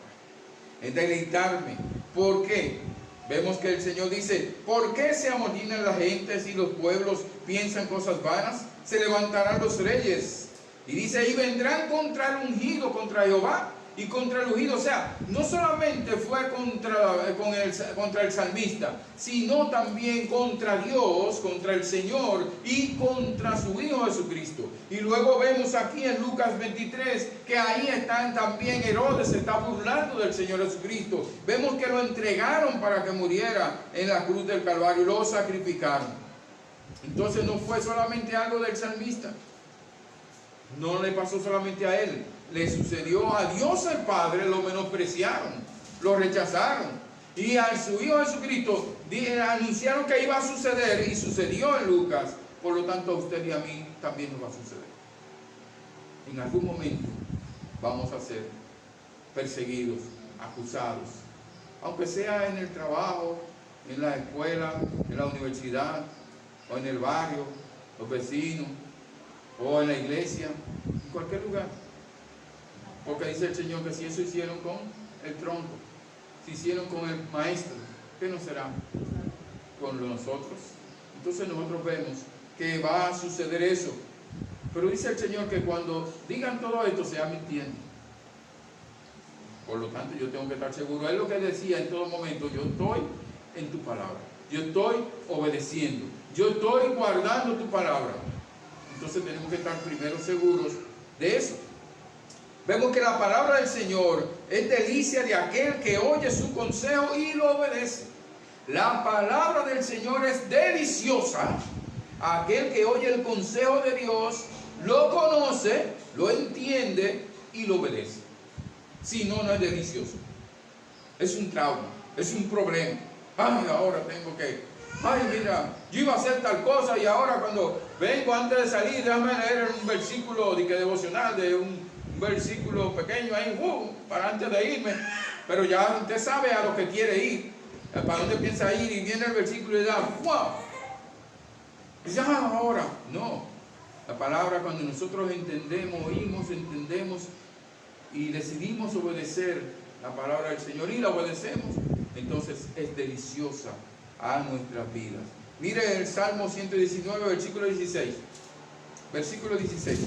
en deleitarme. ¿Por qué? Vemos que el Señor dice: ¿por qué se amotinan las gentes y los pueblos piensan cosas vanas? Se levantarán los reyes. Y dice: y vendrán contra el ungido, contra Jehová y contra el ungido. O sea, no solamente fue contra el salmista, sino también contra Dios, contra el Señor y contra su Hijo Jesucristo. Y luego vemos aquí en Lucas 23 que ahí están también Herodes, se está burlando del Señor Jesucristo. Vemos que lo entregaron para que muriera en la cruz del Calvario, lo sacrificaron. Entonces no fue solamente algo del salmista, no le pasó solamente a él, le sucedió a Dios el Padre. Lo menospreciaron, lo rechazaron, y a su Hijo Jesucristo anunciaron que iba a suceder, y sucedió en Lucas. Por lo tanto, a usted y a mí también nos va a suceder. En algún momento vamos a ser perseguidos, acusados, aunque sea en el trabajo, en la escuela, en la universidad, o en el barrio, los vecinos, o en la iglesia, en cualquier lugar. Porque dice el Señor que si eso hicieron con el tronco, si hicieron con el maestro, ¿qué no será con nosotros? Entonces nosotros vemos que va a suceder eso. Pero dice el Señor que cuando digan todo esto, sea mintiendo. Por lo tanto, yo tengo que estar seguro. Es lo que decía en todo momento: yo estoy en tu palabra, yo estoy obedeciendo, yo estoy guardando tu palabra. Entonces tenemos que estar primero seguros de eso. Vemos que la palabra del Señor es delicia de aquel que oye su consejo y lo obedece. La palabra del Señor es deliciosa a aquel que oye el consejo de Dios, lo conoce, lo entiende y lo obedece. Si no, no es delicioso. Es un trauma, es un problema. Ay, ahora tengo que... Ay, mira, yo iba a hacer tal cosa y ahora cuando vengo antes de salir, déjame leer un versículo devocional, de un versículo pequeño ahí, para antes de irme. Pero ya usted sabe a lo que quiere ir, para dónde piensa ir, y viene el versículo y da, ¡wow! Y dice: ahora, no. La palabra, cuando nosotros entendemos, oímos, entendemos y decidimos obedecer la palabra del Señor y la obedecemos, entonces es deliciosa a nuestras vidas. Mire el Salmo 119, versículo 16. Versículo 16.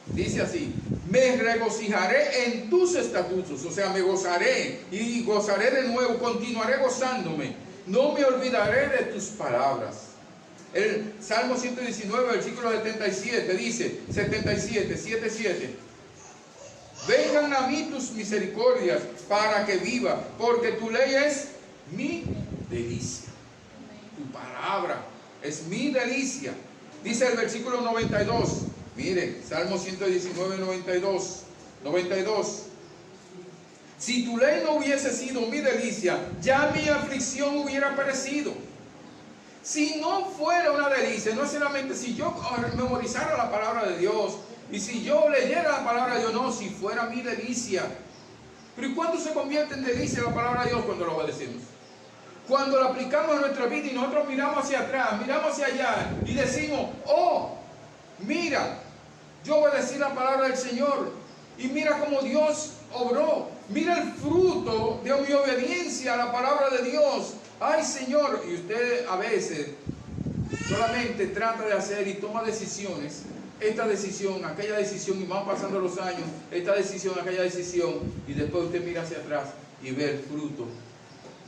Dice así: me regocijaré en tus estatutos. O sea, me gozaré y gozaré de nuevo, continuaré gozándome. No me olvidaré de tus palabras. El Salmo 119, versículo 77 dice, 7. Vengan a mí tus misericordias para que viva, porque tu ley es mi delicia. Tu palabra es mi delicia. Dice el versículo 92. Mire, Salmo 119, 92. Si tu ley no hubiese sido mi delicia, ya mi aflicción hubiera perecido. Si no fuera una delicia, no solamente si yo memorizara la palabra de Dios, y si yo leyera la palabra de Dios, no, si fuera mi delicia. Pero ¿y cuándo se convierte en delicia la palabra de Dios? Cuando la obedecemos. Cuando la aplicamos en nuestra vida y nosotros miramos hacia atrás, miramos hacia allá y decimos: oh, mira, yo obedecí la palabra del Señor y mira cómo Dios obró. Mira el fruto de mi obediencia a la palabra de Dios. Ay, Señor. Y usted a veces solamente trata de hacer y toma decisiones. Esta decisión, aquella decisión, y van pasando los años, esta decisión, aquella decisión, y después usted mira hacia atrás y ve el fruto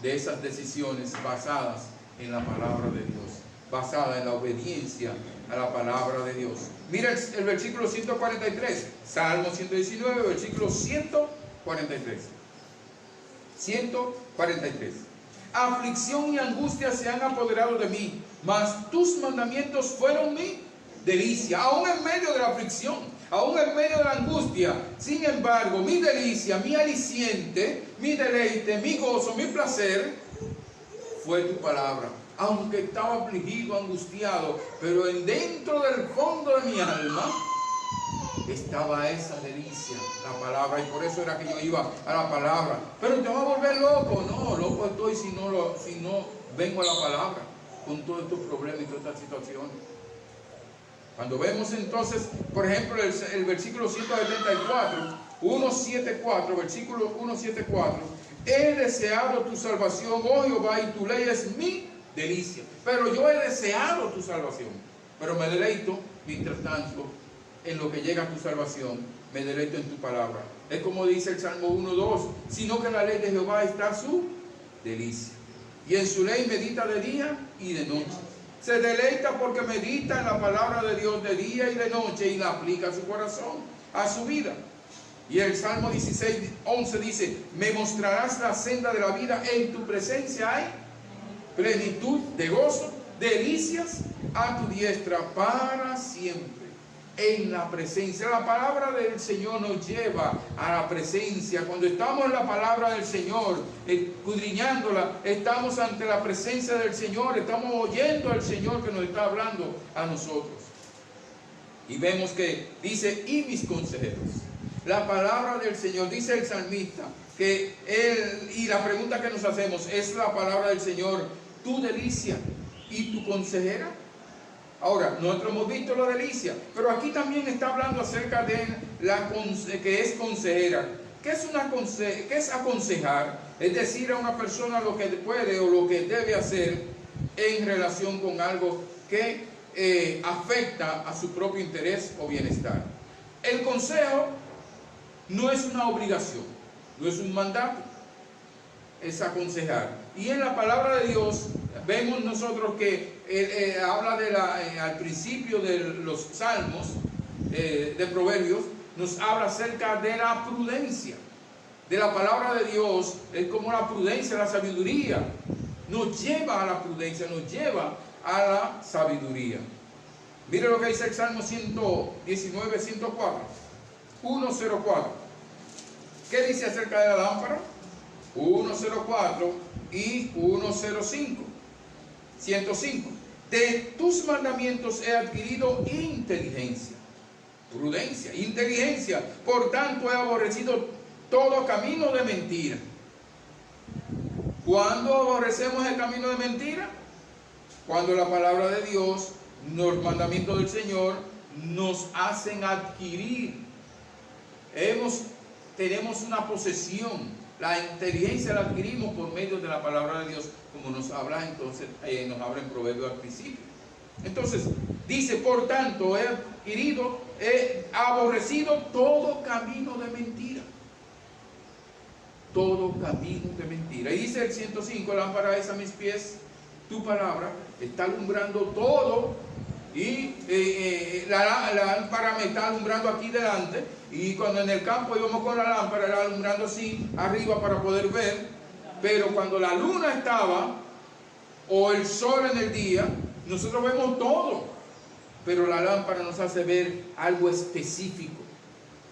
de esas decisiones basadas en la palabra de Dios, basada en la obediencia a la palabra de Dios. Mira el versículo 143, Salmo 119, versículo 143. 143. Aflicción y angustia se han apoderado de mí, mas tus mandamientos fueron mi delicia, aún en medio de la aflicción, aún en medio de la angustia. Sin embargo, mi delicia, mi aliciente, mi deleite, mi gozo, mi placer fue tu palabra. Aunque estaba afligido, angustiado, pero dentro del fondo de mi alma estaba esa delicia, la palabra, y por eso era que yo iba a la palabra. Pero te va a volver loco. No, loco estoy si no vengo a la palabra con todos estos problemas y todas estas situaciones. Cuando vemos entonces, por ejemplo, el versículo 174, 174, versículo 174, he deseado tu salvación, oh Jehová, y tu ley es mi delicia. Pero yo he deseado tu salvación, pero me deleito, mientras tanto, en lo que llega a tu salvación, me deleito en tu palabra. Es como dice el Salmo 1:2, sino que en la ley de Jehová está su delicia, y en su ley medita de día y de noche. Se deleita porque medita en la palabra de Dios de día y de noche y la aplica a su corazón, a su vida. Y el Salmo 16:11 dice, me mostrarás la senda de la vida, en tu presencia hay plenitud de gozo, delicias a tu diestra para siempre. En la presencia, la palabra del Señor nos lleva a la presencia. Cuando estamos en la palabra del Señor, escudriñándola, estamos ante la presencia del Señor, estamos oyendo al Señor que nos está hablando a nosotros. Y vemos que dice, y mis consejeros. La palabra del Señor, dice el salmista, que él, y la pregunta que nos hacemos, ¿es la palabra del Señor tu delicia y tu consejera? Ahora, nosotros hemos visto la delicia, pero aquí también está hablando acerca de que es consejera. ¿Qué es aconsejar? Es decir a una persona lo que puede o lo que debe hacer en relación con algo que afecta a su propio interés o bienestar. El consejo no es una obligación, no es un mandato, es aconsejar. Y en la palabra de Dios vemos nosotros que habla al principio de los salmos, de Proverbios, nos habla acerca de la prudencia. De la palabra de Dios es como la prudencia, la sabiduría. Nos lleva a la prudencia, nos lleva a la sabiduría. Mire lo que dice el Salmo 119, 104, 104. ¿Qué dice acerca de la lámpara? 104 y 105. 105. De tus mandamientos he adquirido inteligencia, prudencia, inteligencia. Por tanto he aborrecido todo camino de mentira. ¿Cuándo aborrecemos el camino de mentira? Cuando la palabra de Dios, los mandamientos del Señor, nos hacen adquirir. Tenemos una posesión. La inteligencia la adquirimos por medio de la palabra de Dios, como nos habla entonces, nos habla en Proverbios al principio. Entonces, dice, por tanto, he aborrecido todo camino de mentira. Todo camino de mentira. Y dice el 105, lámpara es a mis pies, tu palabra está alumbrando todo. Y la lámpara me está alumbrando aquí delante. Y cuando en el campo íbamos con la lámpara, era alumbrando así arriba para poder ver. Pero cuando la luna estaba, o el sol en el día, nosotros vemos todo. Pero la lámpara nos hace ver algo específico.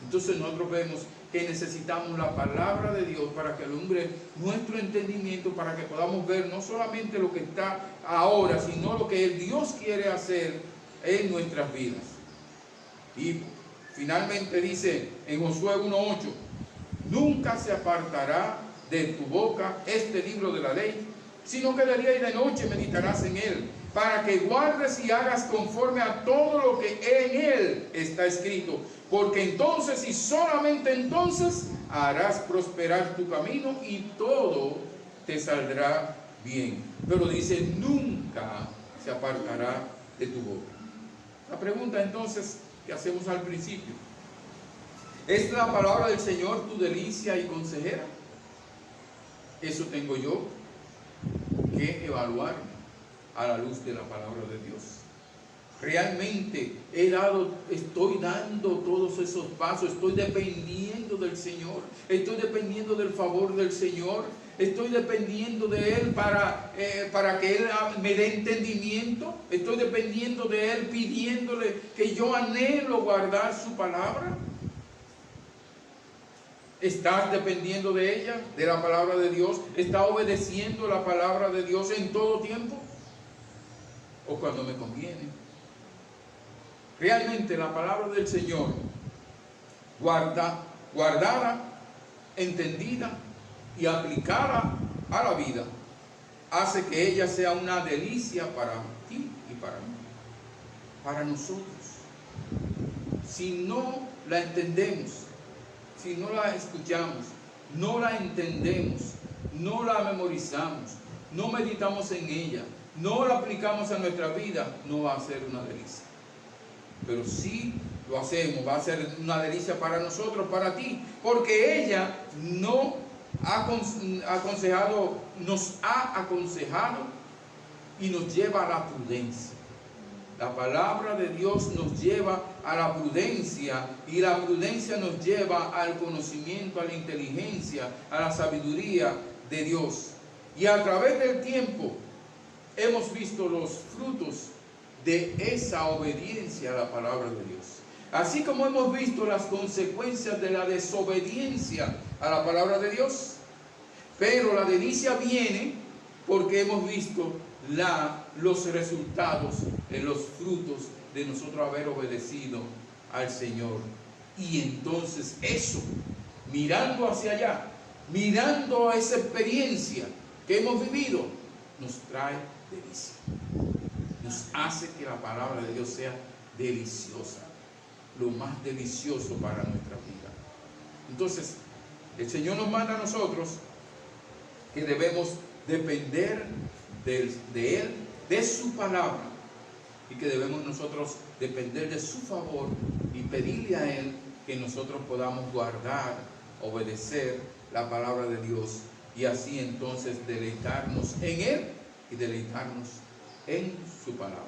Entonces nosotros vemos que necesitamos la palabra de Dios para que alumbre nuestro entendimiento, para que podamos ver no solamente lo que está ahora, sino lo que el Dios quiere hacer en nuestras vidas. Y finalmente dice en Josué 1:8, nunca se apartará de tu boca este libro de la ley, sino que de día y de noche meditarás en él, para que guardes y hagas conforme a todo lo que en él está escrito, porque entonces y solamente entonces harás prosperar tu camino y todo te saldrá bien. Pero dice, nunca se apartará de tu boca. La pregunta entonces que hacemos al principio, ¿es la palabra del Señor tu delicia y consejera? Eso tengo yo que evaluar a la luz de la palabra de Dios. Realmente estoy dando todos esos pasos, estoy dependiendo del Señor, estoy dependiendo del favor del Señor, estoy dependiendo de Él para que Él me dé entendimiento, estoy dependiendo de Él pidiéndole que yo anhelo guardar su palabra. ¿Estás dependiendo de ella, de la palabra de Dios? ¿Estás obedeciendo la palabra de Dios en todo tiempo? ¿O cuando me conviene? Realmente la palabra del Señor, guardada, entendida y aplicada a la vida, hace que ella sea una delicia para ti y para mí, para nosotros. Si no la entendemos, si no la escuchamos, no la entendemos, no la memorizamos, no meditamos en ella, no la aplicamos a nuestra vida, no va a ser una delicia. Pero si lo hacemos, va a ser una delicia para nosotros, para ti, porque ella nos ha aconsejado y nos lleva a la prudencia. La palabra de Dios nos lleva a la prudencia, y la prudencia nos lleva al conocimiento, a la inteligencia, a la sabiduría de Dios. Y a través del tiempo hemos visto los frutos de esa obediencia a la palabra de Dios. Así como hemos visto las consecuencias de la desobediencia a la palabra de Dios. Pero la delicia viene porque hemos visto los resultados, los frutos de nosotros haber obedecido al Señor. Y entonces eso, mirando hacia allá, mirando a esa experiencia que hemos vivido, nos trae delicia. Nos hace que la palabra de Dios sea deliciosa, lo más delicioso para nuestra vida. Entonces, el Señor nos manda a nosotros que debemos depender de Él, de su palabra, y que debemos nosotros depender de su favor y pedirle a Él que nosotros podamos guardar, obedecer la palabra de Dios, y así entonces deleitarnos en Él y deleitarnos en su palabra,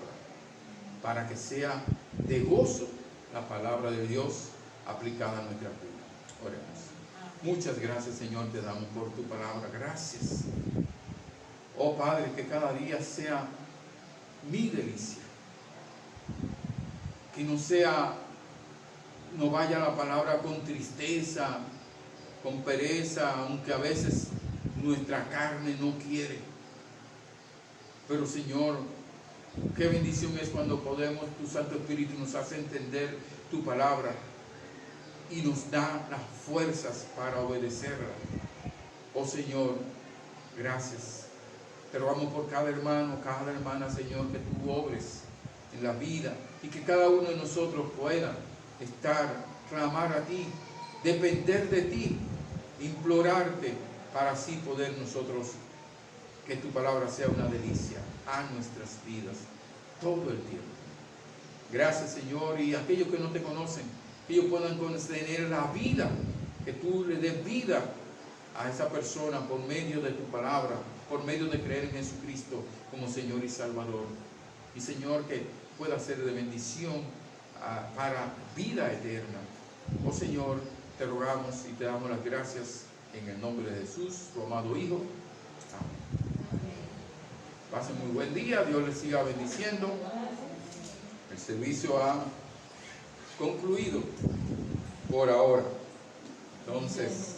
para que sea de gozo la palabra de Dios aplicada a nuestra vida. Oremos. Muchas gracias, Señor, te damos por tu palabra. Gracias. Oh Padre, que cada día sea mi delicia. Que no vaya la palabra con tristeza, con pereza, aunque a veces nuestra carne no quiere. Pero Señor, qué bendición es cuando podemos, tu Santo Espíritu nos hace entender tu palabra y nos da las fuerzas para obedecerla. Oh Señor, gracias. Te rogamos por cada hermano, cada hermana, Señor, que tú obres en la vida y que cada uno de nosotros pueda clamar a ti, depender de ti, implorarte, para así poder nosotros, que tu palabra sea una delicia a nuestras vidas todo el tiempo. Gracias, Señor, y aquellos que no te conocen, que ellos puedan tener la vida, que tú le des vida a esa persona por medio de tu palabra, por medio de creer en Jesucristo como Señor y Salvador. Y Señor, que pueda ser de bendición para vida eterna. Oh Señor, te rogamos y te damos las gracias en el nombre de Jesús, tu amado Hijo. Amén. Pasen muy buen día, Dios les siga bendiciendo. El servicio ha concluido por ahora. Entonces,